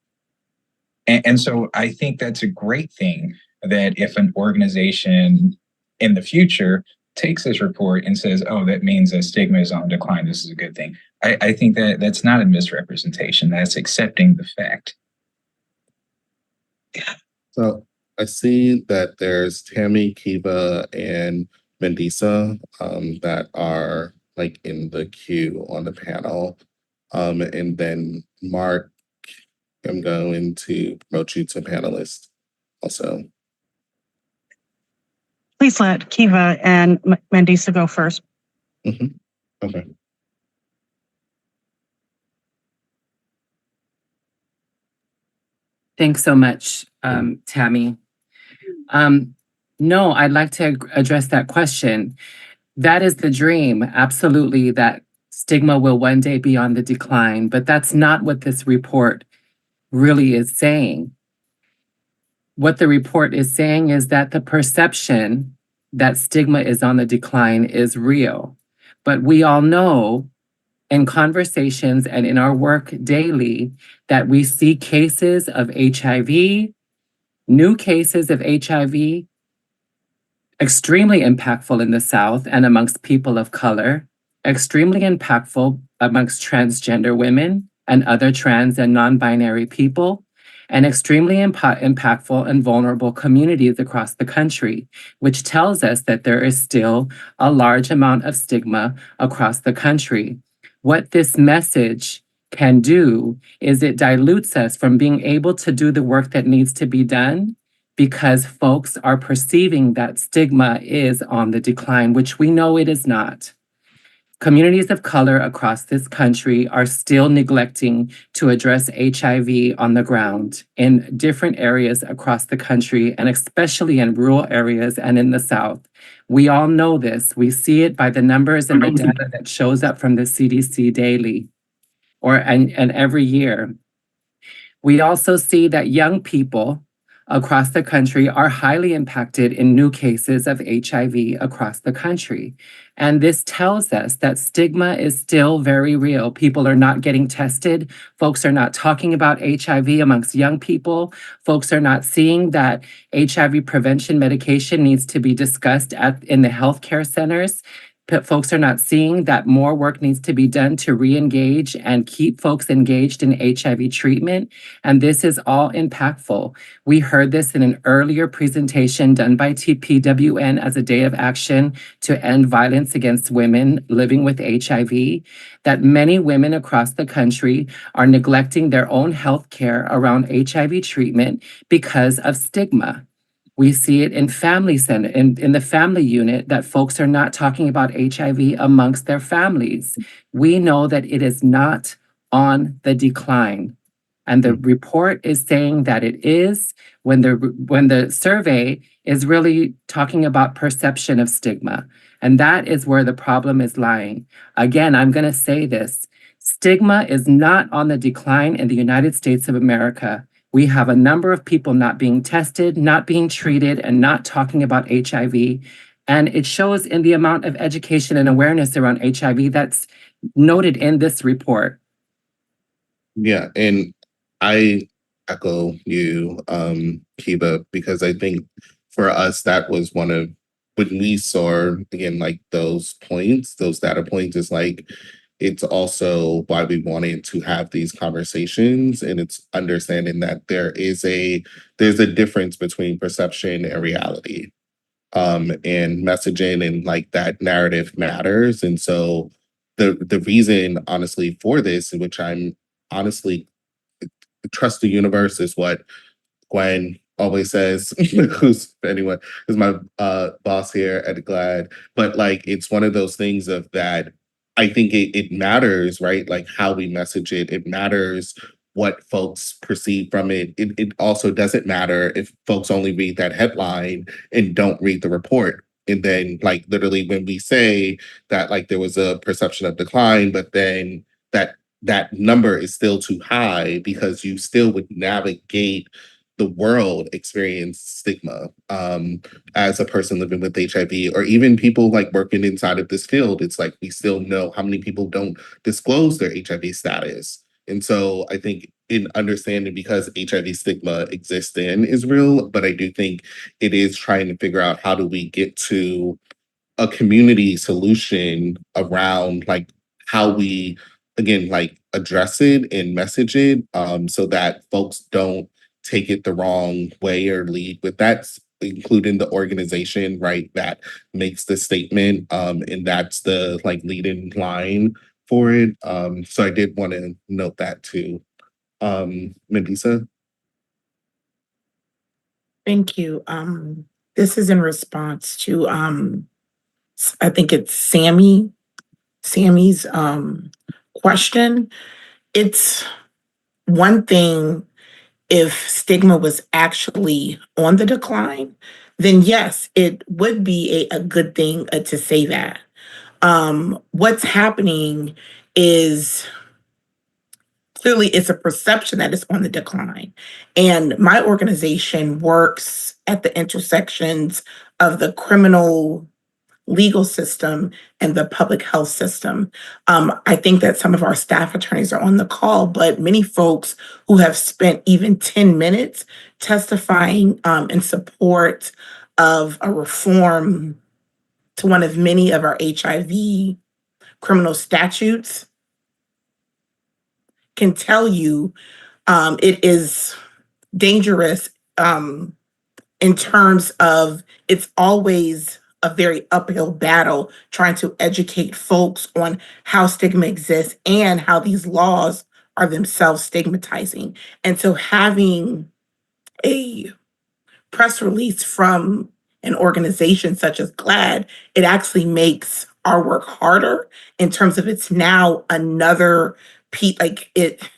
And so I think that's a great thing that if an organization in the future takes this report and says, oh, that means that stigma is on decline, this is a good thing. I think that that's not a misrepresentation. That's accepting the fact. So I see that there's Tammy, Kiva, and Mandisa that are like in the queue on the panel. And then Mark, I'm going to promote you to panelist also. Please let Kiva and Mandisa go first. Okay. Thanks so much, Tammy. No, I'd like to address that question. That is the dream, absolutely, that stigma will one day be on the decline, but that's not what this report really is saying. What the report is saying is that the perception that stigma is on the decline is real. But we all know in conversations and in our work daily that we see cases of HIV, new cases of HIV, extremely impactful in the South and amongst people of color, extremely impactful amongst transgender women and other trans and non-binary people, and extremely impactful and vulnerable communities across the country, which tells us that there is still a large amount of stigma across the country. What this message can do is it dilutes us from being able to do the work that needs to be done because folks are perceiving that stigma is on the decline, which we know it is not. Communities of color across this country are still neglecting to address HIV on the ground in different areas across the country, and especially in rural areas and in the South. We all know this. We see it by the numbers and the data that shows up from the CDC daily and every year. We also see that young people across the country are highly impacted in new cases of HIV across the country. And this tells us that stigma is still very real. People are not getting tested. Folks are not talking about HIV amongst young people. Folks are not seeing that HIV prevention medication needs to be discussed in the healthcare centers. Folks are not seeing that more work needs to be done to re-engage and keep folks engaged in HIV treatment. And this is all impactful. We heard this in an earlier presentation done by TPWN as a day of action to end violence against women living with HIV, that many women across the country are neglecting their own health care around HIV treatment because of stigma. We see it in family center, in the family unit, that folks are not talking about HIV amongst their families. We know that it is not on the decline. And the report is saying that it is, when the survey is really talking about perception of stigma. And that is where the problem is lying. Again, I'm going to say this. Stigma is not on the decline in the United States of America. We have a number of people not being tested, not being treated, and not talking about HIV. And it shows in the amount of education and awareness around HIV that's noted in this report. Yeah, and I echo you, Kiba, because I think for us, that was one of when we saw, again, like those points, those data points, is like, it's also why we wanted to have these conversations, and it's understanding that there's a difference between perception and reality, and messaging, and like that narrative matters. And so the reason, honestly, for this, which I'm honestly trust the universe, is what Gwen always says, who's anyone who's my boss here at GLAAD. But like, it's one of those things of that I think it matters, right? Like how we message it. It matters what folks perceive from it. It also doesn't matter if folks only read that headline and don't read the report. And then like literally when we say that like there was a perception of decline, but then that number is still too high because you still would navigate the world experience stigma, as a person living with HIV, or even people like working inside of this field. It's like we still know how many people don't disclose their HIV status. And so I think in understanding, because HIV stigma exists and is real, but I do think it is trying to figure out how do we get to a community solution around like how we, again, like address it and message it, so that folks don't take it the wrong way or lead with that, including the organization, right, that makes the statement, and that's the like leading line for it. So I did want to note that too. Melissa? Thank you. This is in response to I think it's Sammy's question. It's one thing if stigma was actually on the decline, then yes, it would be a good thing to say that. What's happening is clearly it's a perception that it's on the decline. And my organization works at the intersections of the criminal legal system and the public health system. I think that some of our staff attorneys are on the call, but many folks who have spent even 10 minutes testifying in support of a reform to one of many of our HIV criminal statutes can tell you it is dangerous in terms of it's always a very uphill battle trying to educate folks on how stigma exists and how these laws are themselves stigmatizing. And so having a press release from an organization such as GLAAD, it actually makes our work harder in terms of it's now another like it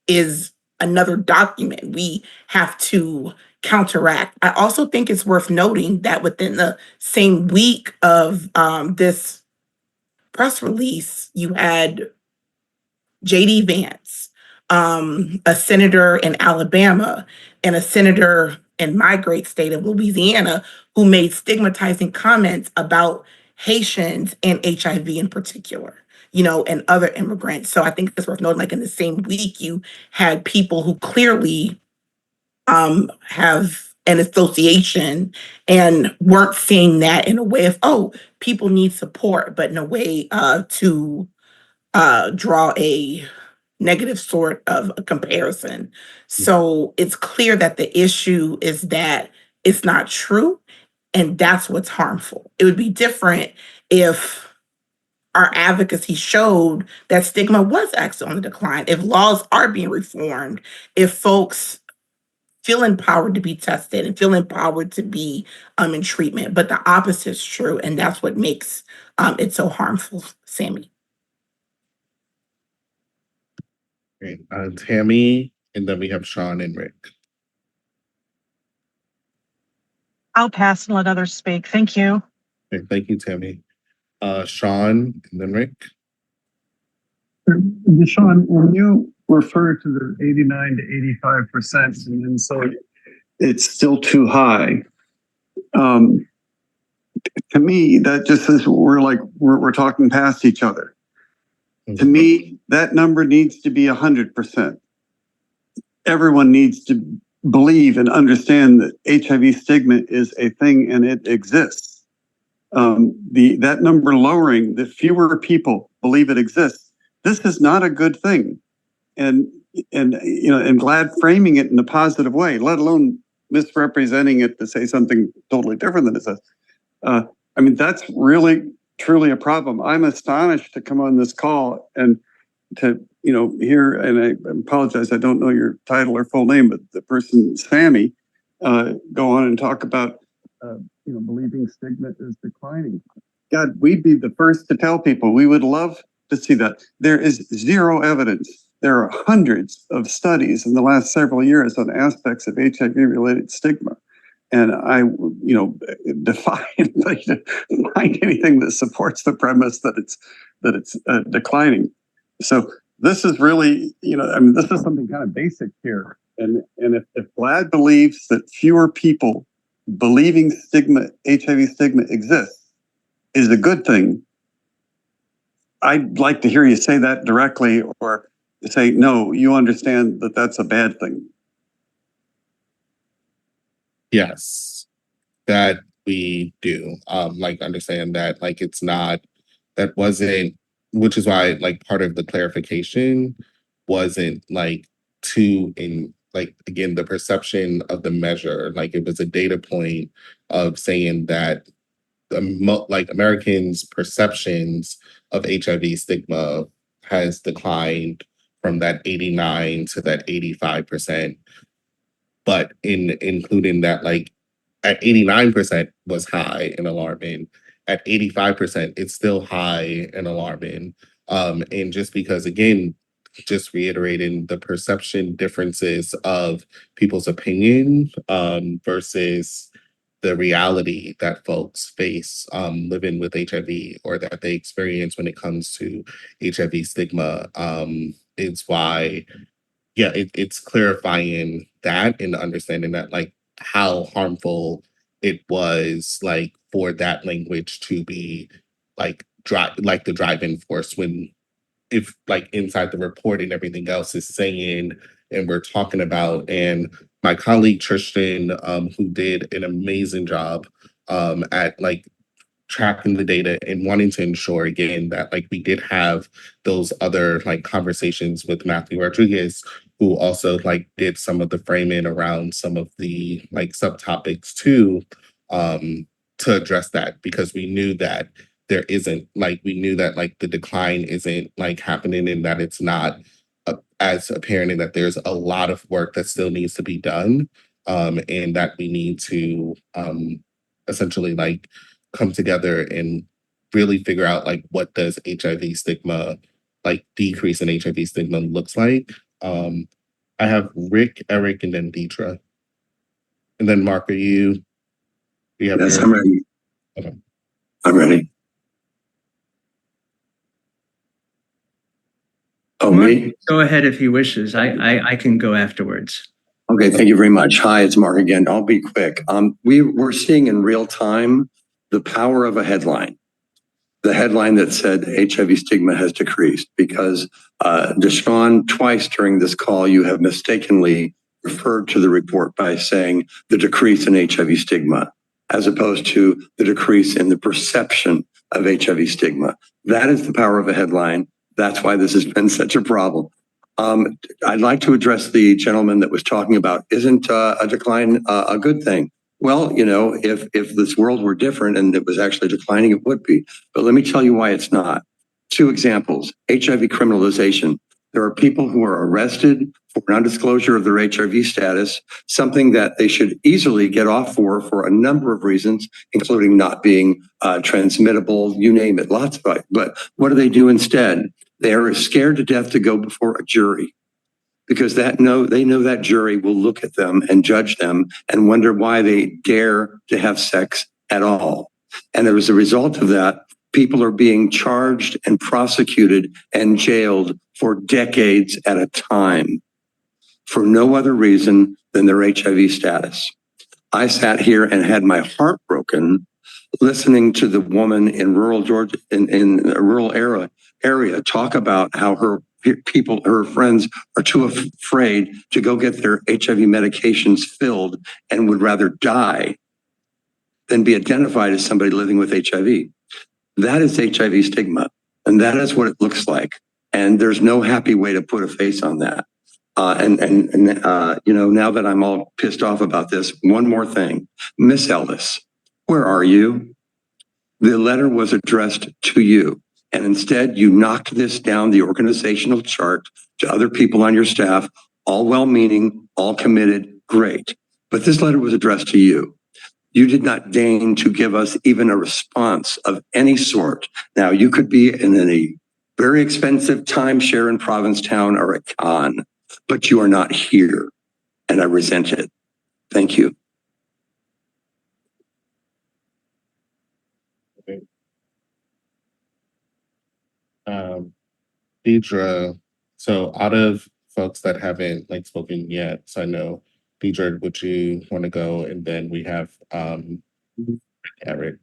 is another document we have to counteract. I also think it's worth noting that within the same week of this press release, you had J.D. Vance, a senator in Alabama, and a senator in my great state of Louisiana who made stigmatizing comments about Haitians and HIV in particular, and other immigrants. So I think it's worth noting, like in the same week, you had people who clearly have an association and weren't seeing that in a way of, oh, people need support, but in a way to draw a negative sort of a comparison. So it's clear that the issue is that it's not true, and that's what's harmful. It would be different if our advocacy showed that stigma was actually on the decline, if laws are being reformed, if folks feel empowered to be tested and feel empowered to be in treatment. But the opposite is true, and that's what makes it so harmful, Sammy. Great. Tammy, and then we have Sean and Rick. I'll pass and let others speak. Thank you. Okay, thank you, Tammy. Sean, and then Rick. Sean, when you refer to the 89 to 85%, and then so it's still too high, to me, that just says we're talking past each other. To me, that number needs to be 100%. Everyone needs to believe and understand that HIV stigma is a thing and it exists. That number lowering, the fewer people believe it exists. This is not a good thing, and GLAAD framing it in a positive way, let alone misrepresenting it to say something totally different than it says. That's really truly a problem. I'm astonished to come on this call and to hear, and I apologize, I don't know your title or full name, but the person Sammy go on and talk about believing stigma is declining. God, we'd be the first to tell people. We would love to see that. There is zero evidence. There are hundreds of studies in the last several years on aspects of HIV-related stigma. And I, defy anybody to find anything that supports the premise that it's declining. So this is really, this is something kind of basic here. And if GLAAD believes that fewer people believing HIV stigma exists is a good thing, I'd like to hear you say that directly, or say, no, you understand that that's a bad thing. Yes, that we do. Understand that, it's not, that wasn't, which is why, part of the clarification wasn't, again, the perception of the measure, it was a data point of saying that Americans' perceptions of HIV stigma has declined from that 89 to that 85%. But including that, at 89% was high and alarming. At 85%, it's still high and alarming. And just because, again, just reiterating the perception differences of people's opinion versus the reality that folks face living with HIV, or that they experience when it comes to HIV stigma, is why, it's clarifying that and understanding that, how harmful it was, for that language to be the driving force, when, if inside the report and everything else is saying, and we're talking about, and my colleague Tristan, who did an amazing job at tracking the data and wanting to ensure, again, that we did have those other conversations with Matthew Rodriguez, who also did some of the framing around some of the subtopics too, to address that, because we knew that there isn't, we knew that the decline isn't happening, and that it's not as apparent, and that there's a lot of work that still needs to be done, and that we need to essentially come together and really figure out like what does HIV stigma, like decrease in HIV stigma looks like. I have Rick, Eric, and then Deidre. And then Mark, you have Yes, your... I'm ready. Okay. I'm ready. Oh, me? Go ahead if he wishes. I can go afterwards. Okay, thank you very much. Hi, it's Mark again. I'll be quick. We're seeing in real time the power of a headline. The headline that said HIV stigma has decreased, because Deshaun, twice during this call, you have mistakenly referred to the report by saying the decrease in HIV stigma, as opposed to the decrease in the perception of HIV stigma. That is the power of a headline. That's why this has been such a problem. I'd like to address the gentleman that was talking about, isn't a decline a good thing? Well, you know, if this world were different and it was actually declining, it would be. But let me tell you why it's not. 2 examples: HIV criminalization. There are people who are arrested for non-disclosure of their HIV status, something that they should easily get off for a number of reasons, including not being transmittable, you name it, lots of it. But what do they do instead? They are scared to death to go before a jury, because they know that jury will look at them and judge them and wonder why they dare to have sex at all. And as a result of that, people are being charged and prosecuted and jailed for decades at a time for no other reason than their HIV status. I sat here and had my heart broken listening to the woman in rural Georgia, in a rural area, talk about how her friends are too afraid to go get their HIV medications filled and would rather die than be identified as somebody living with HIV. That is HIV stigma, and that is what it looks like. And there's no happy way to put a face on that. You know, now that I'm all pissed off about this, one more thing. Miss Ellis, where are you? The letter was addressed to you, and instead you knocked this down the organizational chart to other people on your staff, all well-meaning, all committed, great. But this letter was addressed to you. You did not deign to give us even a response of any sort. Now, you could be in a very expensive timeshare in Provincetown or a con, but you are not here, and I resent it. Thank you. Deidre, so out of folks that haven't like spoken yet, so I know, Deidre, would you want to go? And then we have Eric.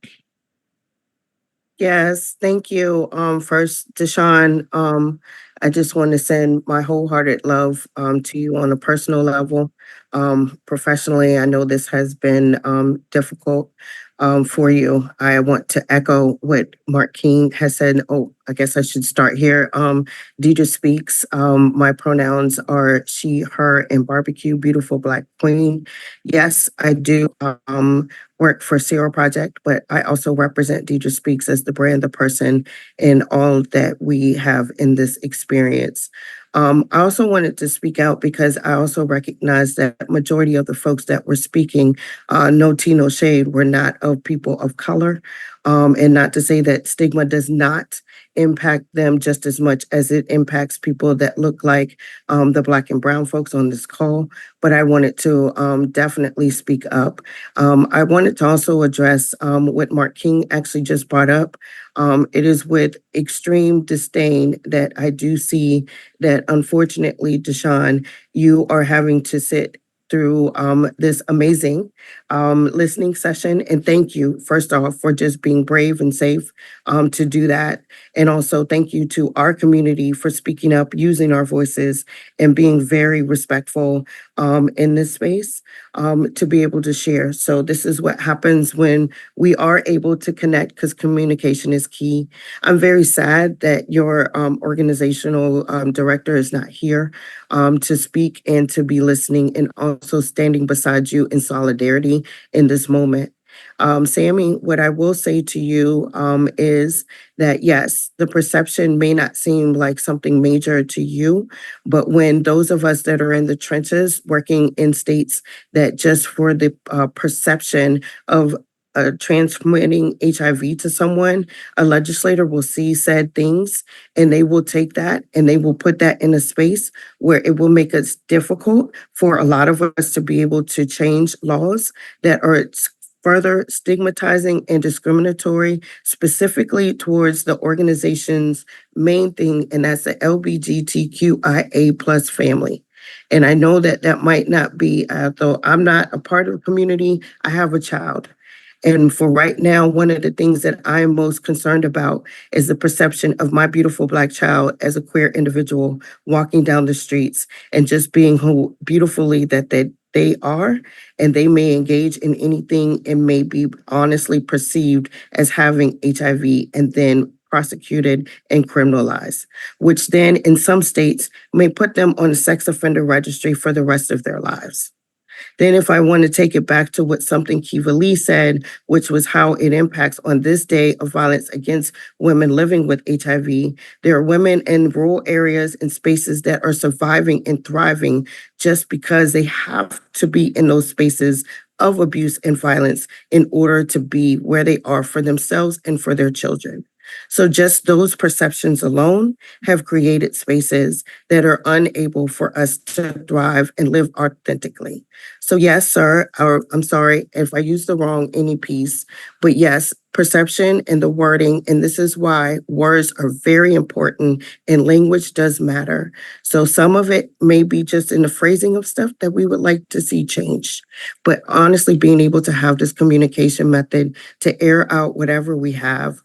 Yes, thank you. First, Deshaun, I just want to send my wholehearted love to you on a personal level. Professionally, I know this has been difficult for you. I want to echo what Mark King has said. Oh, I guess I should start here. Deidre speaks. My pronouns are she, her, and barbecue. Beautiful Black queen. Yes, I do work for Zero Project, but I also represent Deidre Speaks as the brand, the person, and all that we have in this experience. I also wanted to speak out because I also recognize that majority of the folks that were speaking, no tea, no shade, were not of people of color. And not to say that stigma does not impact them just as much as it impacts people that look like the Black and brown folks on this call. But I wanted to definitely speak up. I wanted to also address what Mark King actually just brought up. It is with extreme disdain that I do see that, unfortunately, Deshaun, you are having to sit through this amazing listening session. And thank you, first off, for just being brave and safe to do that. And also thank you to our community for speaking up, using our voices, and being very respectful in this space to be able to share. So this is what happens when we are able to connect, because communication is key. I'm very sad that your organizational director is not here to speak and to be listening, and also standing beside you in solidarity in this moment. Sammy, what I will say to you is that yes, the perception may not seem like something major to you, but when those of us that are in the trenches working in states that just for the perception of transmitting HIV to someone, a legislator will see said things and they will take that and they will put that in a space where it will make it difficult for a lot of us to be able to change laws that are further stigmatizing and discriminatory, specifically towards the organization's main thing, and that's the LGBTQIA plus family. And I know that that might not be, though I'm not a part of the community, I have a child. And for right now, one of the things that I'm most concerned about is the perception of my beautiful Black child as a queer individual walking down the streets and just being who beautifully that they are, and they may engage in anything and may be honestly perceived as having HIV and then prosecuted and criminalized, which then in some states may put them on a sex offender registry for the rest of their lives. Then if I want to take it back to what something Kiva Lee said, which was how it impacts on this day of violence against women living with HIV, there are women in rural areas and spaces that are surviving and thriving just because they have to be in those spaces of abuse and violence in order to be where they are for themselves and for their children. So just those perceptions alone have created spaces that are unable for us to thrive and live authentically. So yes, sir, or I'm sorry if I used the wrong any piece, but yes, perception and the wording, and this is why words are very important and language does matter. So some of it may be just in the phrasing of stuff that we would like to see changed. But honestly, being able to have this communication method to air out whatever we have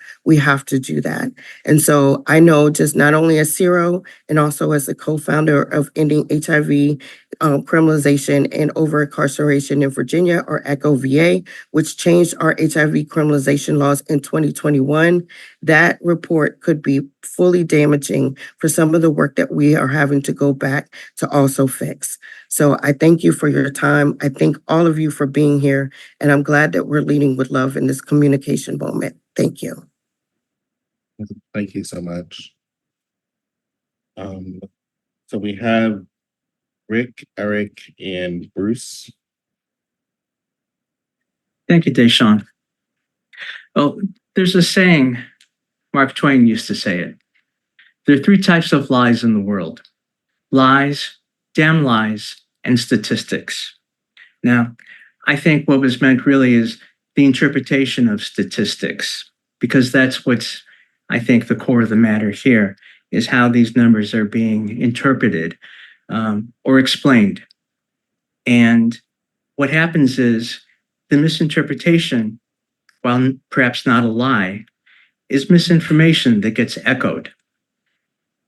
to do that. And so I know just not only as Zero and also as the co-founder of Ending HIV Criminalization and Over Incarceration in Virginia, or ECHO VA, which changed our HIV criminalization laws in 2021, that report could be fully damaging for some of the work that we are having to go back to also fix. So I thank you for your time. I thank all of you for being here, and I'm glad that we're leading with love in this communication moment. Thank you. Thank you so much. So we have Rick, Eric, and Bruce. Thank you, Deshawn. Well, there's a saying, Mark Twain used to say it. There are three types of lies in the world: lies, damn lies, and statistics. Now, I think what was meant really is the interpretation of statistics, because that's what's, I think, the core of the matter here, is how these numbers are being interpreted or explained. And what happens is the misinterpretation, while perhaps not a lie, is misinformation that gets echoed.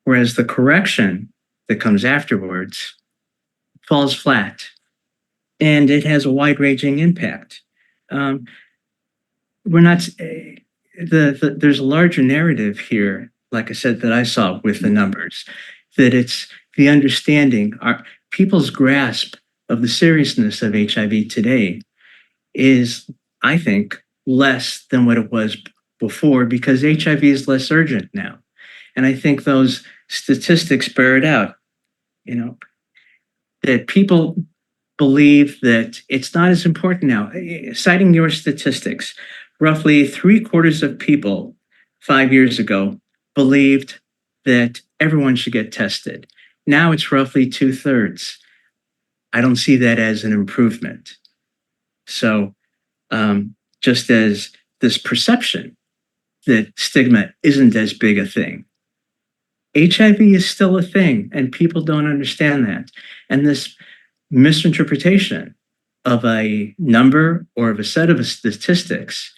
Whereas the correction that comes afterwards falls flat, and it has a wide-ranging impact. We're not, there's a larger narrative here, like I said, that I saw with the numbers, that it's the understanding, people's grasp of the seriousness of HIV today is, I think, less than what it was before, because HIV is less urgent now. And I think those statistics bear it out, that people believe that it's not as important now. Citing your statistics, roughly 3/4 of people 5 years ago believed that everyone should get tested. Now it's roughly 2/3. I don't see that as an improvement. So just as this perception that stigma isn't as big a thing, HIV is still a thing, and people don't understand that. And this misinterpretation of a number or of a set of statistics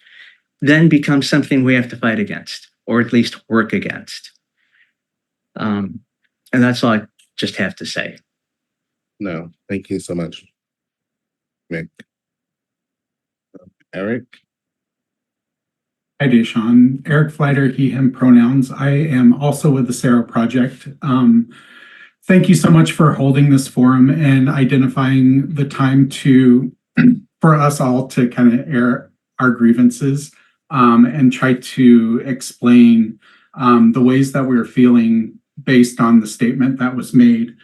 then becomes something we have to fight against, or at least work against. And that's all I just have to say. No, thank you so much, Mick. Eric? Hi, Deshawn. Eric Flighter, he, him pronouns. I am also with the Sarah Project. Thank you so much for holding this forum and identifying the time for us all to kind of air our grievances and try to explain the ways that we're feeling based on the statement that was made.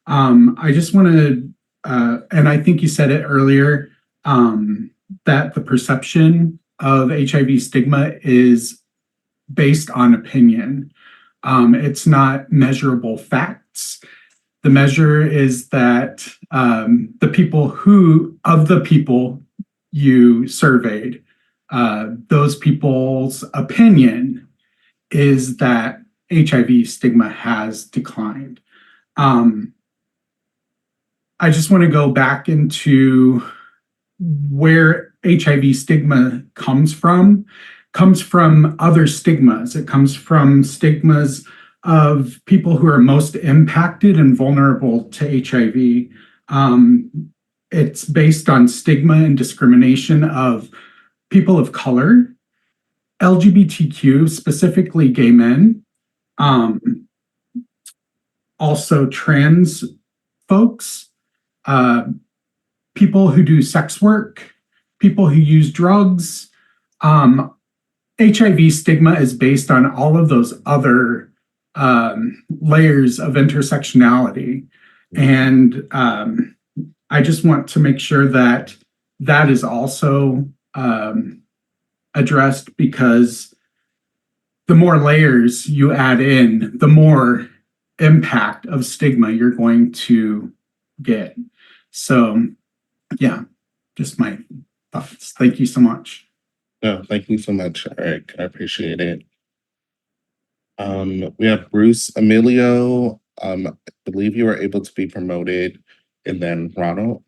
I just want to, and I think you said it earlier, that the perception of HIV stigma is based on opinion. It's not measurable facts. The measure is that the people you surveyed, those people's opinion is that HIV stigma has declined. I just want to go back into where HIV stigma comes from other stigmas. It comes from stigmas of people who are most impacted and vulnerable to HIV. It's based on stigma and discrimination of people of color, LGBTQ, specifically gay men, also trans folks, people who do sex work, people who use drugs. HIV stigma is based on all of those other layers of intersectionality. And I just want to make sure that that is also addressed, because the more layers you add in, the more impact of stigma you're going to get. So, yeah, just my thoughts. Thank you so much. No, thank you so much, Eric. I appreciate it. We have Bruce Emilio. I believe you were able to be promoted, and then Ronald.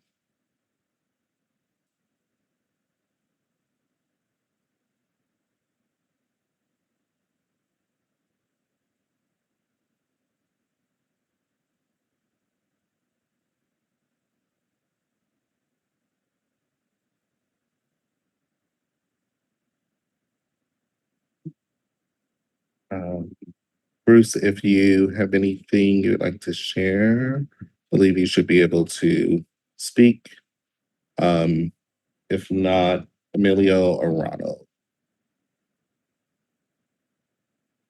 Bruce, if you have anything you'd like to share, I believe you should be able to speak. If not, Emilio or Ronald.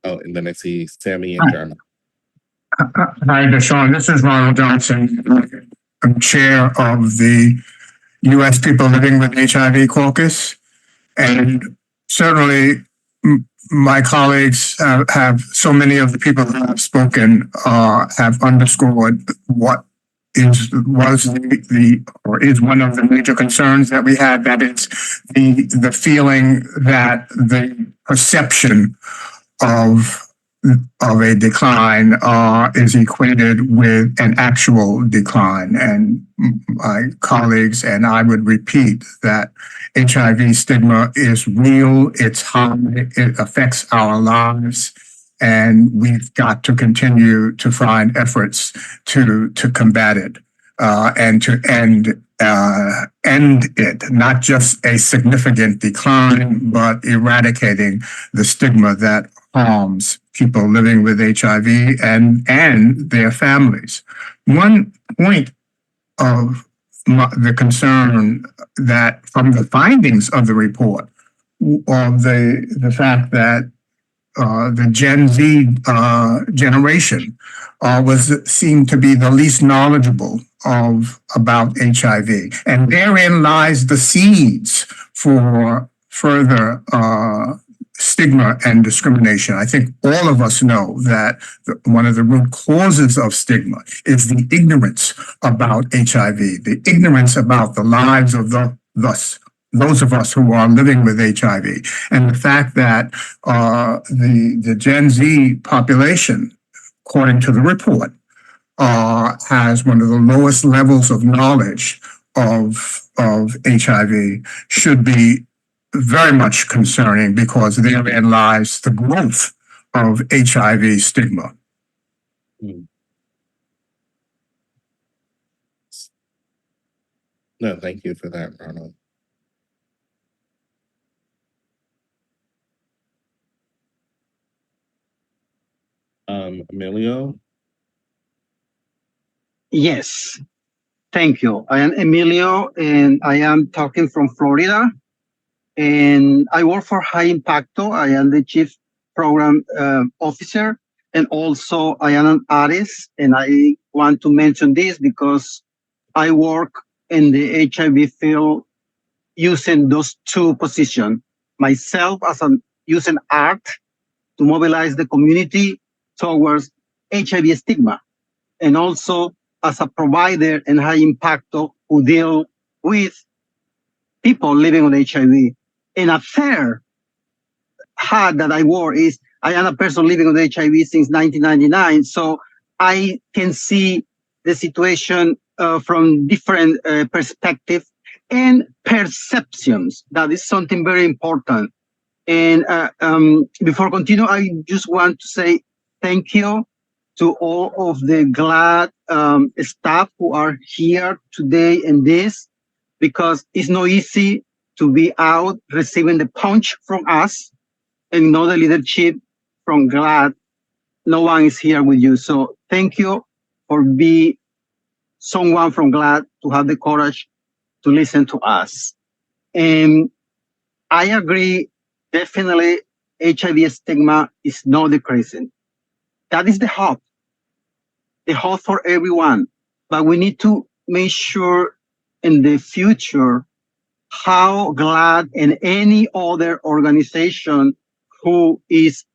Oh, and then I see Sammy and Jeremy. Hi, Deshaun. This is Ronald Johnson. I'm chair of the U.S. People Living with HIV Caucus. And certainly my colleagues have so many of the people who have spoken have underscored what is one of the major concerns that we had, that it's the feeling that the perception of a decline is equated with an actual decline. And my colleagues and I would repeat that HIV stigma is real, it's high, it affects our lives, and we've got to continue to find efforts to combat it and to end it, not just a significant decline, but eradicating the stigma that harms people living with HIV and their families. One point of the concern that from the findings of the report, of the fact that the Gen Z generation seemed to be the least knowledgeable about HIV, and therein lies the seeds for further stigma and discrimination. I think all of us know that one of the root causes of stigma is the ignorance about HIV, the ignorance about the lives of those of us who are living with HIV, and the fact that the Gen Z population, according to the report, has one of the lowest levels of knowledge of HIV, should be very much concerning, because therein lies the growth of HIV stigma. No, thank you for that, Ronald. Emilio? Yes, thank you. I am Emilio, and I am talking from Florida. And I work for High Impacto. I am the chief program officer, and also I am an artist. And I want to mention this because I work in the HIV field using those two positions. myself as using art to mobilize the community towards HIV stigma, and also as a provider and high impact who deal with people living with HIV. And a third hat that I wore is I am a person living with HIV since 1999, so I can see the situation from different perspectives and perceptions. That is something very important. And before continue, I just want to say thank you to all of the GLAAD staff who are here today in this, because it's not easy to be out receiving the punch from us and know the leadership from GLAAD. No one is here with you. So thank you for being someone from GLAAD to have the courage to listen to us. And I agree, definitely HIV stigma is not decreasing. That is the hope for everyone. But we need to make sure in the future how GLAAD and any other organization who is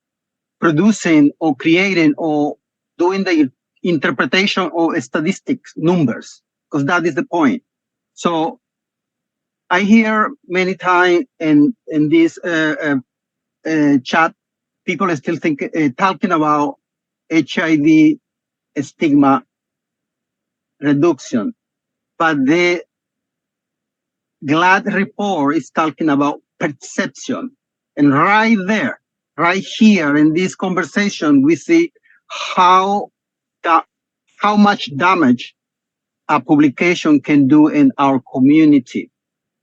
producing or creating or doing the interpretation of statistics numbers, because that is the point. So I hear many times in this chat, people are still talking about HIV stigma reduction, but the GLAAD report is talking about perception. And right there, right here in this conversation, we see how much damage a publication can do in our community,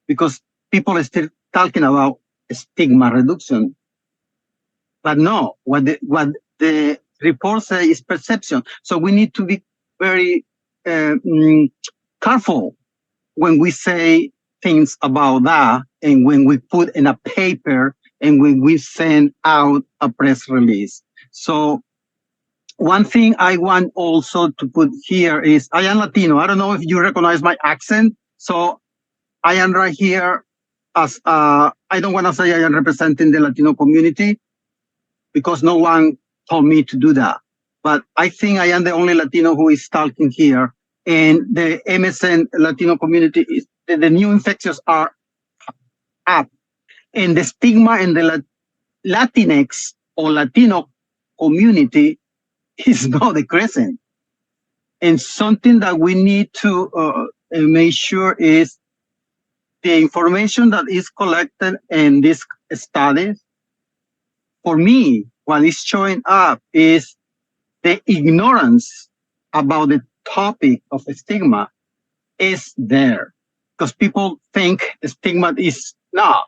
because people are still talking about stigma reduction. But no, what the report says is perception. So we need to be very careful when we say things about that, and when we put in a paper, and when we send out a press release. So one thing I want also to put here is I am Latino. I don't know if you recognize my accent. So I am right here as I don't want to say I am representing the Latino community, because no one told me to do that. But I think I am the only Latino who is talking here. And the MSN Latino community, the new infections are up. And the stigma in the Latinx or Latino community is not decreasing. And something that we need to make sure is the information that is collected in this study. For me, what is showing up is the ignorance about the topic of stigma is there, because people think stigma is not.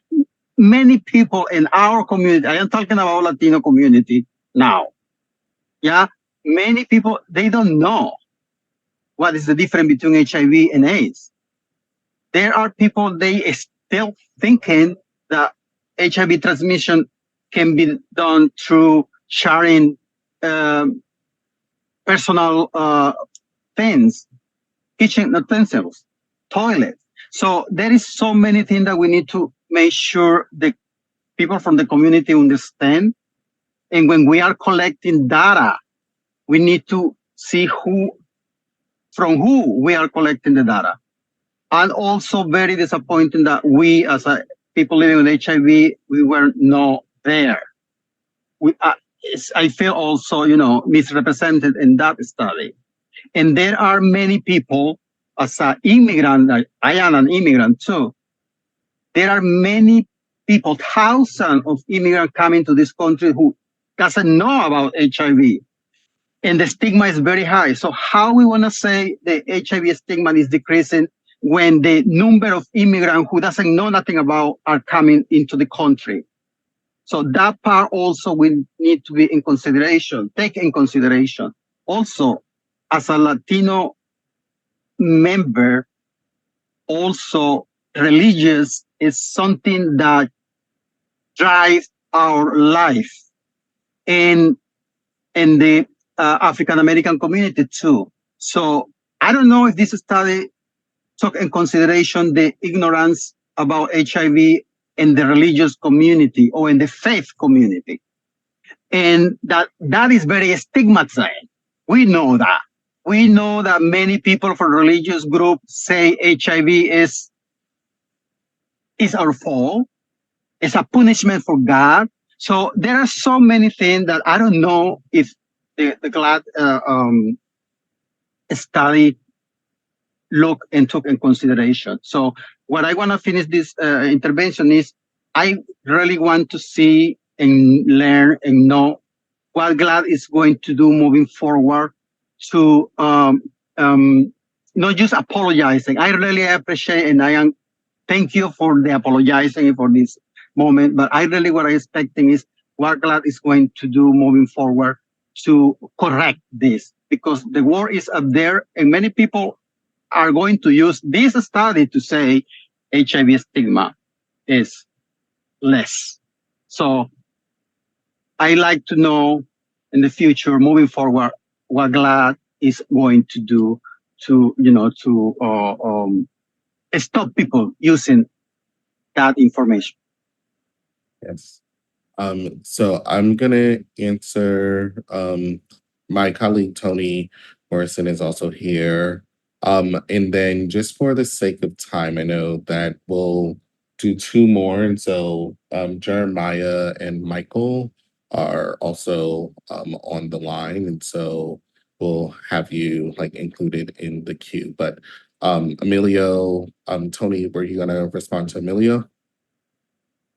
Many people in our community, I am talking about Latino community now. Yeah, many people, they don't know what is the difference between HIV and AIDS. There are people, they still thinking that HIV transmission can be done through sharing personal things, kitchen utensils, toilets. So there is so many things that we need to make sure the people from the community understand. And when we are collecting data, we need to see from who we are collecting the data. And also very disappointing that we, as people living with HIV, we were not there. I feel also, misrepresented in that study. And there are many people, as an immigrant, I am an immigrant too. There are many people, thousands of immigrants coming to this country who doesn't know about HIV. And the stigma is very high. So how we want to say the HIV stigma is decreasing when the number of immigrants who doesn't know nothing about are coming into the country? So that part also will need to be take in consideration. Also, as a Latino member, also religious is something that drives our life in the African American community too. So I don't know if this study took in consideration the ignorance about HIV in the religious community or in the faith community. And that is very stigmatized. We know that. We know that many people from religious groups say HIV is our fault. It's a punishment for God. So there are so many things that I don't know if the GLAAD study look and took in consideration. So what I want to finish this intervention is I really want to see and learn and know what GLAAD is going to do moving forward to not just apologizing. I really appreciate and thank you for the apologizing for this moment, but I really what I'm expecting is what GLAAD is going to do moving forward to correct this, because the word is up there and many people are going to use this study to say HIV stigma is less. So I like to know in the future, moving forward, what GLAAD is going to do to, stop people using that information. Yes. So I'm gonna answer. My colleague Toni Morrison is also here. And then just for the sake of time, I know that we'll do two more. And so Jeremiah and Michael are also on the line. And so we'll have you like included in the queue. But Emilio, Toni, were you gonna respond to Emilio?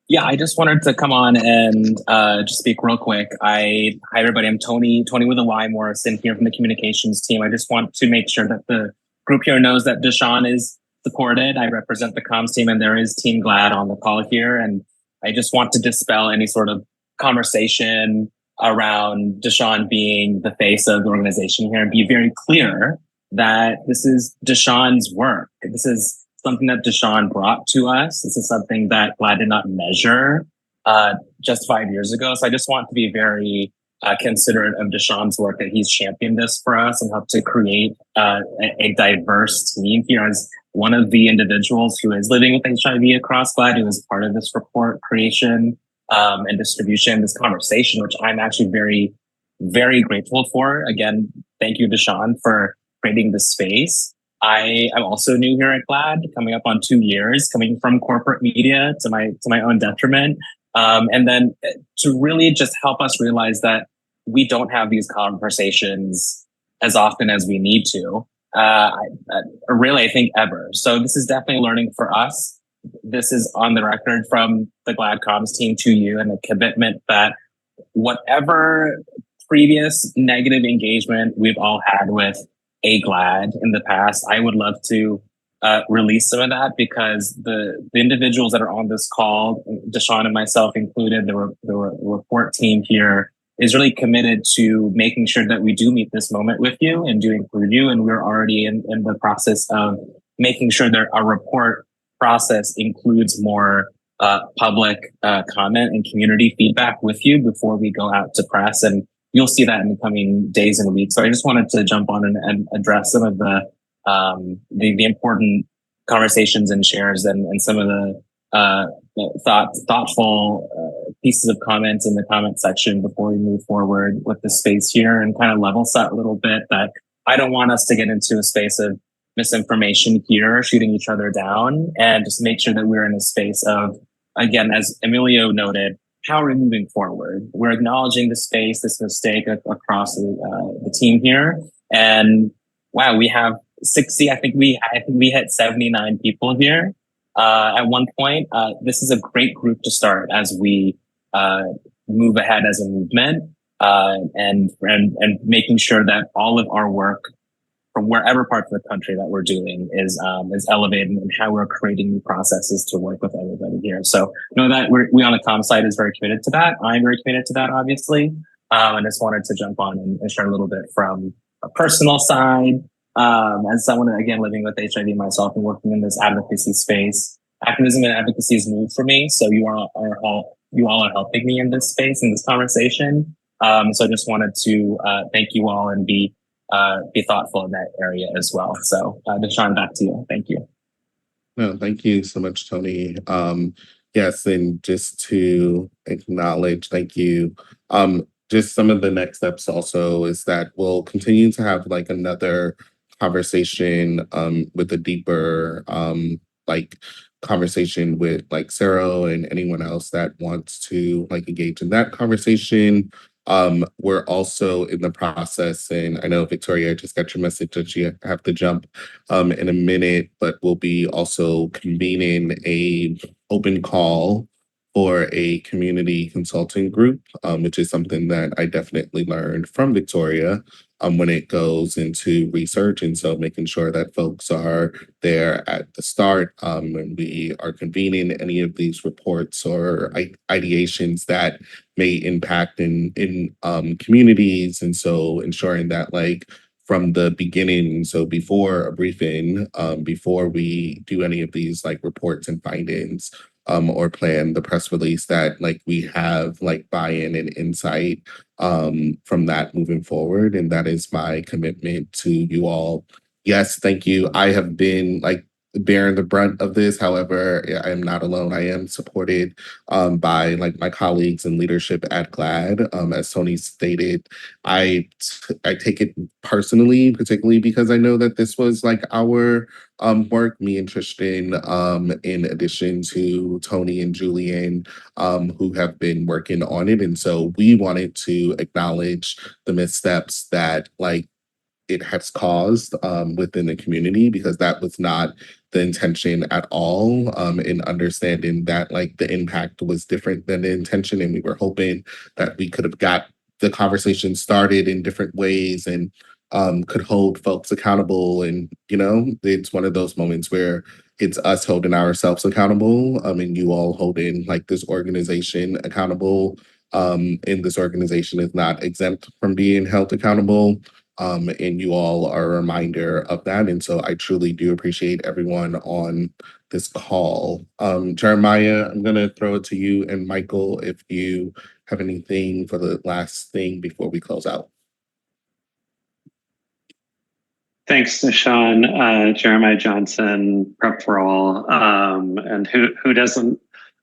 Yeah, I just wanted to come on and just speak real quick. Hi everybody, I'm Toni with a Y Morrison here from the communications team. I just want to make sure that the group here knows that Deshaun is supported. I represent the comms team and there is Team GLAAD on the call here. And I just want to dispel any sort of conversation around Deshaun being the face of the organization here and be very clear that this is Deshaun's work. This is something that Deshaun brought to us. This is something that GLAAD did not measure just 5 years ago. So I just want to be very considerate of Deshaun's work, that he's championed this for us and helped to create a diverse team here as one of the individuals who is living with HIV across GLAAD, who was part of this report creation and distribution, this conversation, which I'm actually very, very grateful for. Again, thank you, Deshaun, for creating this space. I am also new here at GLAAD, coming up on 2 years, coming from corporate media to my own detriment. And then to really just help us realize that we don't have these conversations as often as we need to, really, I think ever. So this is definitely learning for us. This is on the record from the GLAAD comms team to you, and the commitment that whatever previous negative engagement we've all had with GLAAD in the past, I would love to release some of that, because the individuals that are on this call, Deshaun and myself included, the report team here is really committed to making sure that we do meet this moment with you and do include you. And we're already in the process of making sure that our report process includes more public comment and community feedback with you before we go out to press. And you'll see that in the coming days and weeks. So I just wanted to jump on and address some of the important conversations and shares and some of the thoughtful pieces of comments in the comment section before we move forward with the space here, and kind of level set a little bit that I don't want us to get into a space of misinformation here, shooting each other down, and just make sure that we're in a space of, again, as Emilio noted, how are we moving forward? We're acknowledging the space, this mistake across the team here. And wow, we have 60, I think we hit 79 people here at one point. This is a great group to start as we move ahead as a movement, and making sure that all of our work from wherever part of the country that we're doing is elevated, and how we're creating new processes to work with everybody here. So know that we on the comm side is very committed to that. I'm very committed to that, obviously. I just wanted to jump on and share a little bit from a personal side. As someone, again, living with HIV myself and working in this advocacy space, activism and advocacy is new for me. So you all are helping me in this space, in this conversation. So I just wanted to thank you all and be thoughtful in that area as well. So Deshaun, back to you. Thank you. No, thank you so much, Toni. Yes, and just to acknowledge, thank you. Just some of the next steps also is that we'll continue to have like another conversation with a deeper like conversation with like Sarah and anyone else that wants to like engage in that conversation. We're also in the process, and I know Victoria, I just got your message that you have to jump in a minute, but we'll be also convening a open call for a community consulting group, which is something that I definitely learned from Victoria when it goes into research. And so making sure that folks are there at the start when we are convening any of these reports or ideations that may impact in communities. And so ensuring that like from the beginning, so before a briefing, before we do any of these like reports and findings, or plan the press release, that like we have like buy-in and insight from that moving forward. And that is my commitment to you all. Yes, thank you. I have been like bearing the brunt of this. However, I am not alone. I am supported by like my colleagues and leadership at GLAAD. As Tony stated, I take it personally, particularly because I know that this was like our work, me and Tristan, in addition to Tony and Julian, who have been working on it. And so we wanted to acknowledge the missteps that like it has caused within the community, because that was not the intention at all, in understanding that like the impact was different than the intention, and we were hoping that we could have got the conversation started in different ways and could hold folks accountable. And you know, it's one of those moments where it's us holding ourselves accountable, and you all holding like this organization accountable, and this organization is not exempt from being held accountable. And you all are a reminder of that. And so I truly do appreciate everyone on this call. Jeremiah, I'm going to throw it to you and Michael if you have anything for the last thing before we close out. Thanks, Deshaun, Jeremiah Johnson, Prep for All, and who doesn't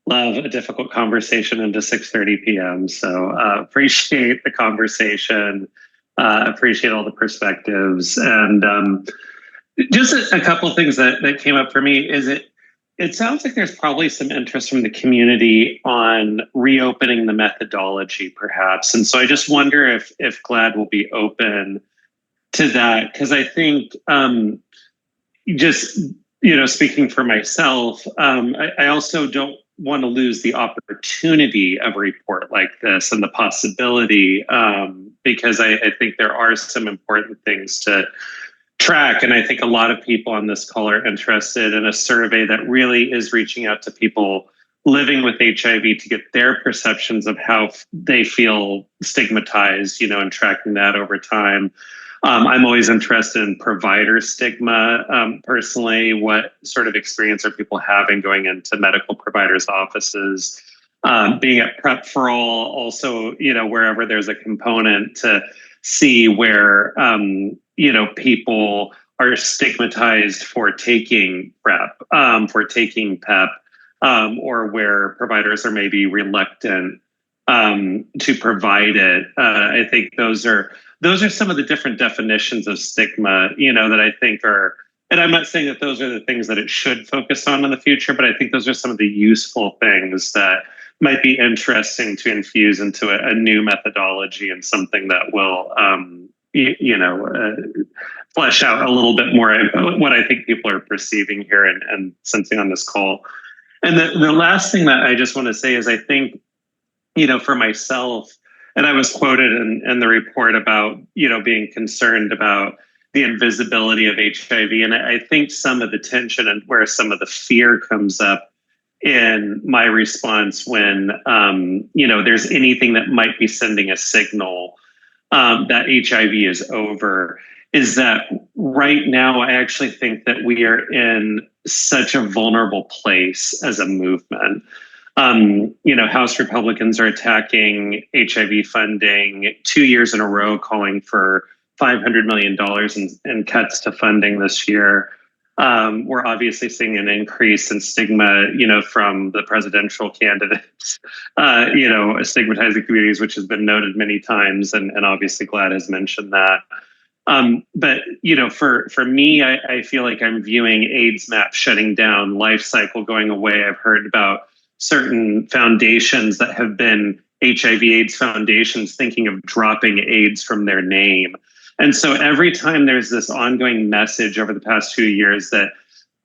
love a difficult conversation into 6:30 p.m. So appreciate the conversation, appreciate all the perspectives, and just a couple of things that came up for me is it sounds like there's probably some interest from the community on reopening the methodology, perhaps, and so I just wonder if GLAAD will be open to that, because I think just, you know, speaking for myself, I also don't want to lose the opportunity of a report like this and the possibility, because I think there are some important things to track. And I think a lot of people on this call are interested in a survey that really is reaching out to people living with HIV to get their perceptions of how they feel stigmatized, you know, and tracking that over time. I'm always interested in provider stigma. Personally, what sort of experience are people having going into medical providers' offices? Being at Prep for All, also, you know, wherever there's a component to see where, you know, people are stigmatized for taking PrEP, for taking PEP, or where providers are maybe reluctant to provide it. I think those are some of the different definitions of stigma, you know, that I think are, and I'm not saying that those are the things that it should focus on in the future, but I think those are some of the useful things that might be interesting to infuse into a new methodology and something that will, flesh out a little bit more what I think people are perceiving here and sensing on this call. And the last thing that I just want to say is I think, you know, for myself, and I was quoted in the report about, you know, being concerned about the invisibility of HIV. And I think some of the tension and where some of the fear comes up in my response when, you know, there's anything that might be sending a signal that HIV is over, is that right now I actually think that we are in such a vulnerable place as a movement. You know, House Republicans are attacking HIV funding 2 years in a row, calling for $500 million in cuts to funding this year. We're obviously seeing an increase in stigma, from the presidential candidates, stigmatizing communities, which has been noted many times, and obviously GLAAD has mentioned that. But for me, I feel like I'm viewing AIDS Map shutting down, Life Cycle going away. I've heard about certain foundations that have been HIV/AIDS foundations thinking of dropping AIDS from their name. And so every time there's this ongoing message over the past 2 years that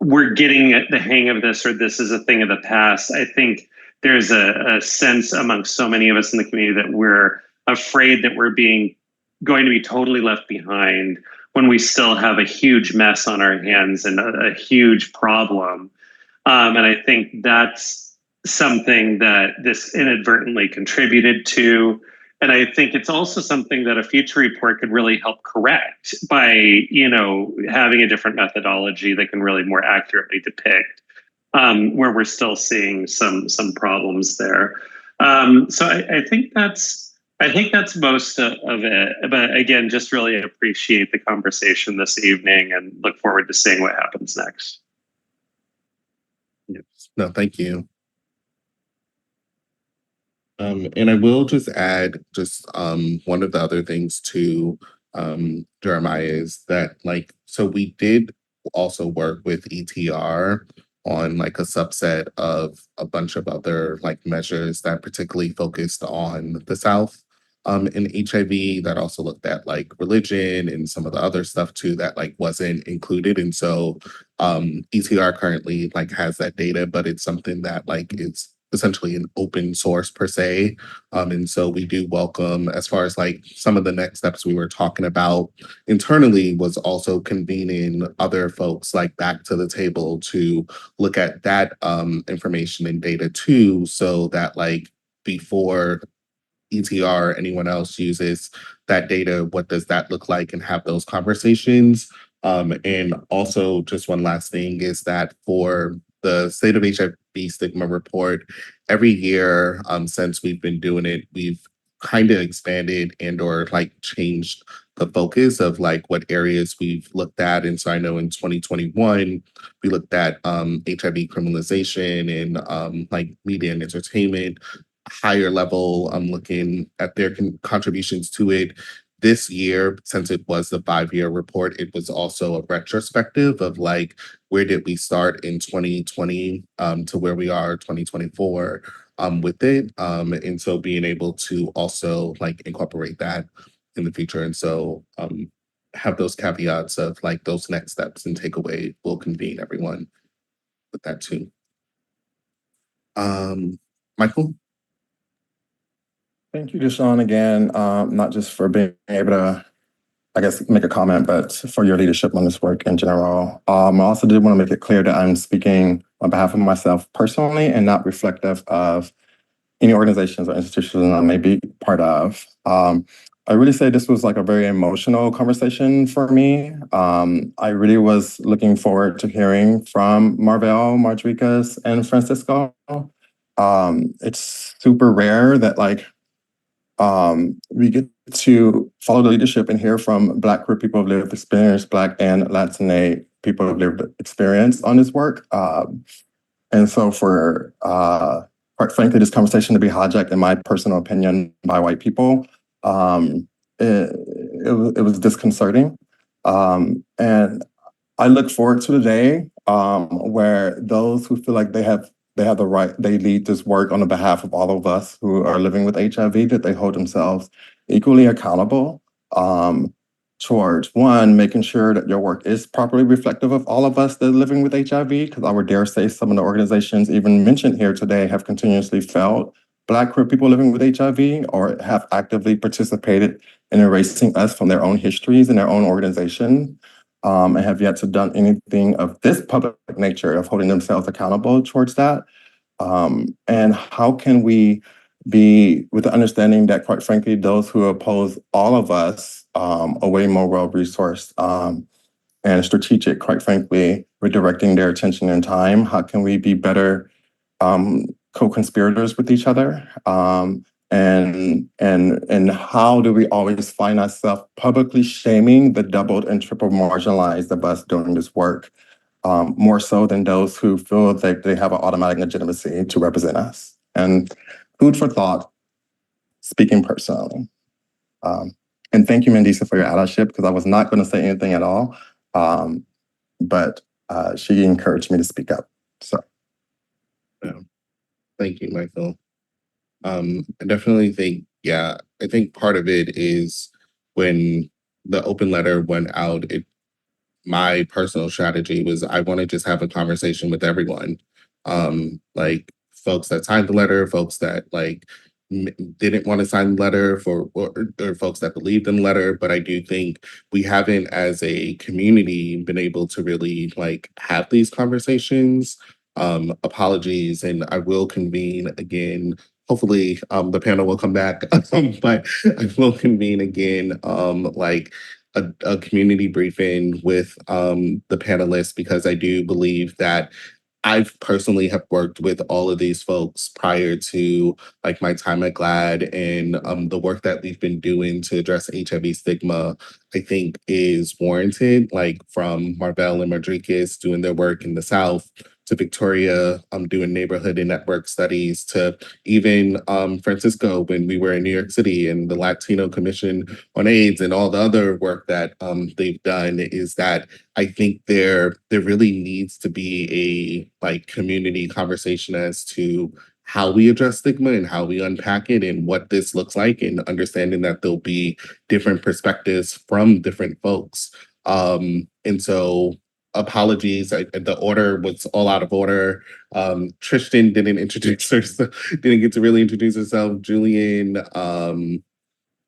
we're getting the hang of this, or this is a thing of the past, I think there's a sense amongst so many of us in the community that we're afraid that we're going to be totally left behind when we still have a huge mess on our hands and a huge problem. And I think that's something that this inadvertently contributed to. And I think it's also something that a future report could really help correct by, having a different methodology that can really more accurately depict where we're still seeing some problems there. So I think that's most of it. But again, just really appreciate the conversation this evening and look forward to seeing what happens next. Yes. No, thank you. And I will just add one of the other things to Jeremiah is that so we did also work with ETR on a subset of a bunch of other measures that particularly focused on the South in HIV, that also looked at religion and some of the other stuff too that wasn't included. And so ETR currently has that data, but it's something that is essentially an open source per se. And so we do welcome, as far as some of the next steps we were talking about internally, was also convening other folks back to the table to look at that information and data too, so that before ETR or anyone else uses that data, what does that look like, and have those conversations. And also, just one last thing is that for the State of HIV Stigma report, every year since we've been doing it, we've kind of expanded and or changed the focus of what areas we've looked at. And so I know in 2021, we looked at HIV criminalization and media and entertainment, higher level, looking at their contributions to it. This year, since it was the 5-year report, it was also a retrospective of where did we start in 2020 to where we are 2024 with it. And so being able to also incorporate that in the future. And so have those caveats of those next steps and takeaway will convene everyone with that too. Michael? Thank you, Deshaun, again, not just for being able to, I guess, make a comment, but for your leadership on this work in general. I also did want to make it clear that I'm speaking on behalf of myself personally and not reflective of any organizations or institutions I may be part of. I really say this was a very emotional conversation for me. I really was looking forward to hearing from Marvell, Marjricas, and Francisco. It's super rare that we get to follow the leadership and hear from Black queer people who lived experience, Black and Latina people who lived experience on this work. And so for, quite frankly, this conversation to be hijacked, in my personal opinion, by white people, it was disconcerting. And I look forward to the day where those who feel like they have the right, they lead this work on the behalf of all of us who are living with HIV, that they hold themselves equally accountable towards, one, making sure that your work is properly reflective of all of us that are living with HIV, because I would dare say some of the organizations even mentioned here today have continuously failed Black queer people living with HIV, or have actively participated in erasing us from their own histories and their own organization, and have yet to done anything of this public nature of holding themselves accountable towards that. And how can we be with the understanding that, quite frankly, those who oppose all of us are way more well-resourced and strategic, quite frankly, redirecting their attention and time? How can we be better co-conspirators with each other? And how do we always find ourselves publicly shaming the doubled and triple marginalized of us doing this work? more so than those who feel that they have an automatic legitimacy to represent us. And food for thought, speaking personally. And thank you, Mandisa, for your allyship, because I was not going to say anything at all, but she encouraged me to speak up. So, Yeah. Thank you, Michael. I definitely think, yeah, I think part of it is when the open letter went out, my personal strategy was I want to just have a conversation with everyone. Like folks that signed the letter, folks that didn't want to sign the letter or folks that believed in the letter. But I do think we haven't as a community been able to really have these conversations. Apologies, and I will convene again. Hopefully the panel will come back, but I will convene again a community briefing with the panelists, because I do believe that I've personally have worked with all of these folks prior to my time at GLAAD, and the work that we've been doing to address HIV stigma, I think is warranted, from Marvell and Rodriguez doing their work in the South, to Victoria doing neighborhood and network studies, to even Francisco when we were in New York City, and the Latino Commission on AIDS, and all the other work that they've done. Is that I think there really needs to be a community conversation as to how we address stigma and how we unpack it and what this looks like, and understanding that there'll be different perspectives from different folks. And so apologies, the order was all out of order. Tristan didn't introduce herself, didn't get to really introduce herself. Julian,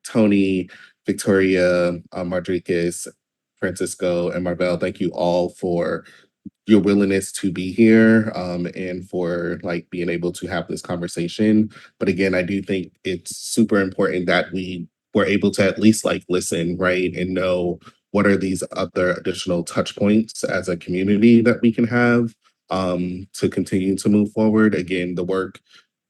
Tony, Victoria, Rodriguez, Francisco, and Marvell, thank you all for your willingness to be here, and for being able to have this conversation. But again, I do think it's super important that we were able to at least listen, right, and know what are these other additional touch points as a community that we can have to continue to move forward. Again, the work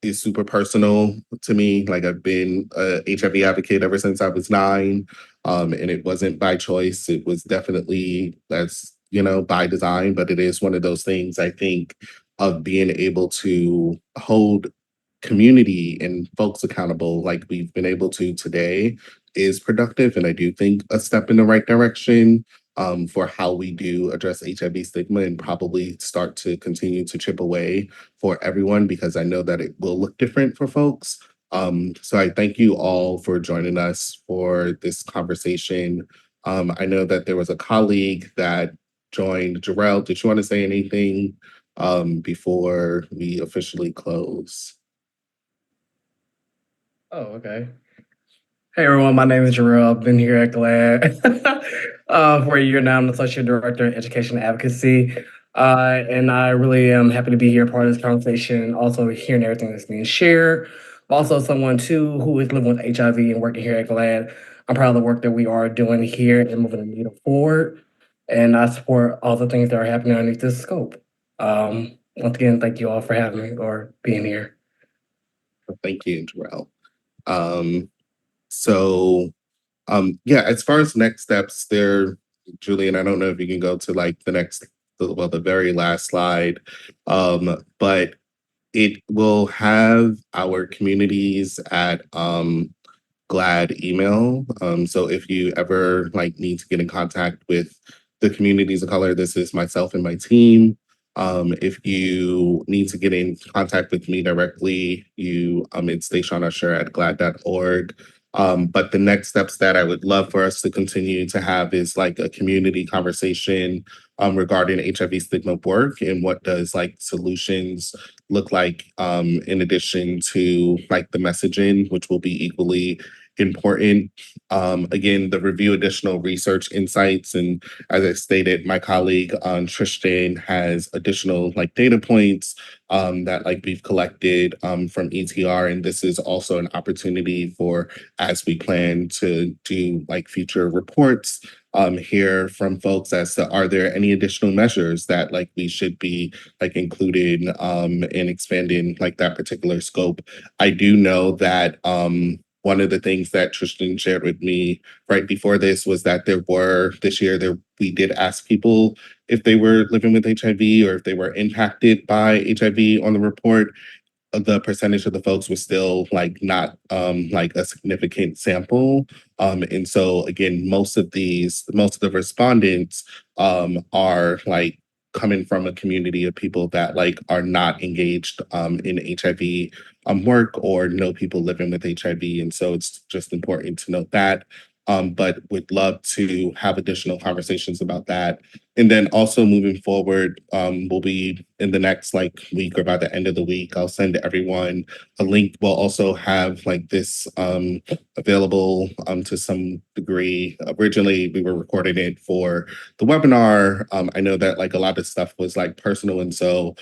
is super personal to me. I've been a HIV advocate ever since I was 9, and it wasn't by choice. It was definitely by design. But it is one of those things, I think, of being able to hold community and folks accountable like we've been able to today is productive, and I do think a step in the right direction for how we do address HIV stigma, and probably start to continue to chip away for everyone, because I know that it will look different for folks. So I thank you all for joining us for this conversation. I know that there was a colleague that joined. Jarrell, did you want to say anything before we officially close? Oh, okay. Hey everyone, my name is Jarrell. I've been here at GLAAD for a year now. I'm the Associate Director of Education Advocacy. And I really am happy to be here, part of this conversation, also hearing everything that's being shared. I'm also someone too who is living with HIV and working here at GLAAD. I'm proud of the work that we are doing here and moving the needle forward. And I support all the things that are happening underneath this scope. Once again, thank you all for having me or being here. Thank you, Jarrell. Yeah, as far as next steps there, Julian, I don't know if you can go to the very last slide. But it will have our communities at GLAAD email. So if you ever need to get in contact with the communities of color, this is myself and my team. If you need to get in contact with me directly, it's stationusher@glaad.org. But the next steps that I would love for us to continue to have is a community conversation regarding HIV stigma work, and what does solutions look like, in addition to the messaging, which will be equally important. Again, the review additional research insights, and as I stated, my colleague Tristan has additional data points that we've collected from ETR, and this is also an opportunity for, as we plan to do future reports, hear from folks as to are there any additional measures that we should be including in expanding that particular scope. I do know that one of the things that Tristan shared with me right before this was that this year we did ask people if they were living with HIV or if they were impacted by HIV on the report. The percentage of the folks was still like not like a significant sample. And so again, most of the respondents are like coming from a community of people that like are not engaged in HIV work or know people living with HIV. And so it's just important to note that. But would love to have additional conversations about that. And then also moving forward, we'll be in the next like week or by the end of the week, I'll send everyone a link. We'll also have like this available to some degree. Originally, we were recording it for the webinar. I know that like a lot of stuff was like personal. And so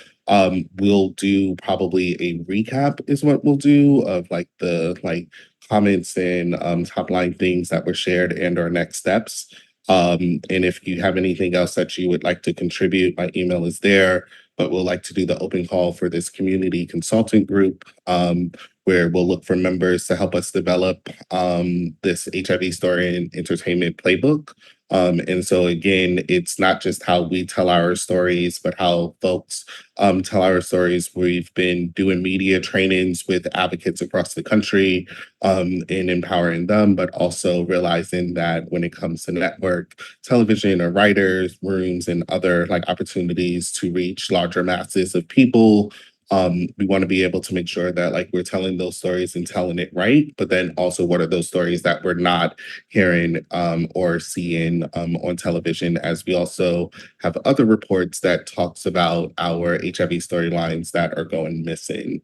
we'll do probably a recap is what we'll do of like the like comments and top line things that were shared and our next steps. And if you have anything else that you would like to contribute, my email is there. But we'll like to do the open call for this community consultant group, where we'll look for members to help us develop this HIV story and entertainment playbook. And so again, it's not just how we tell our stories, but how folks tell our stories. We've been doing media trainings with advocates across the country and empowering them, but also realizing that when it comes to network television or writers, rooms, and other like opportunities to reach larger masses of people, we want to be able to make sure that like we're telling those stories and telling it right, but then also what are those stories that we're not hearing or seeing on television, as we also have other reports that talks about our HIV storylines that are going missing.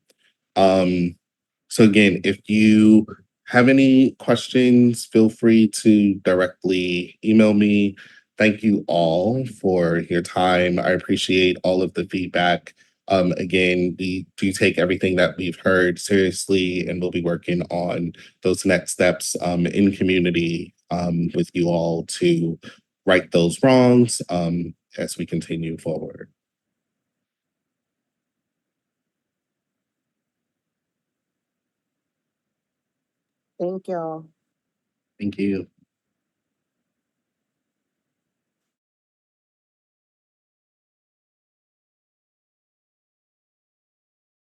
So again, if you have any questions, feel free to directly email me. Thank you all for your time. I appreciate all of the feedback. Again, we do take everything that we've heard seriously, and we'll be working on those next steps in community with you all to right those wrongs as we continue forward. Thank y'all. Thank you.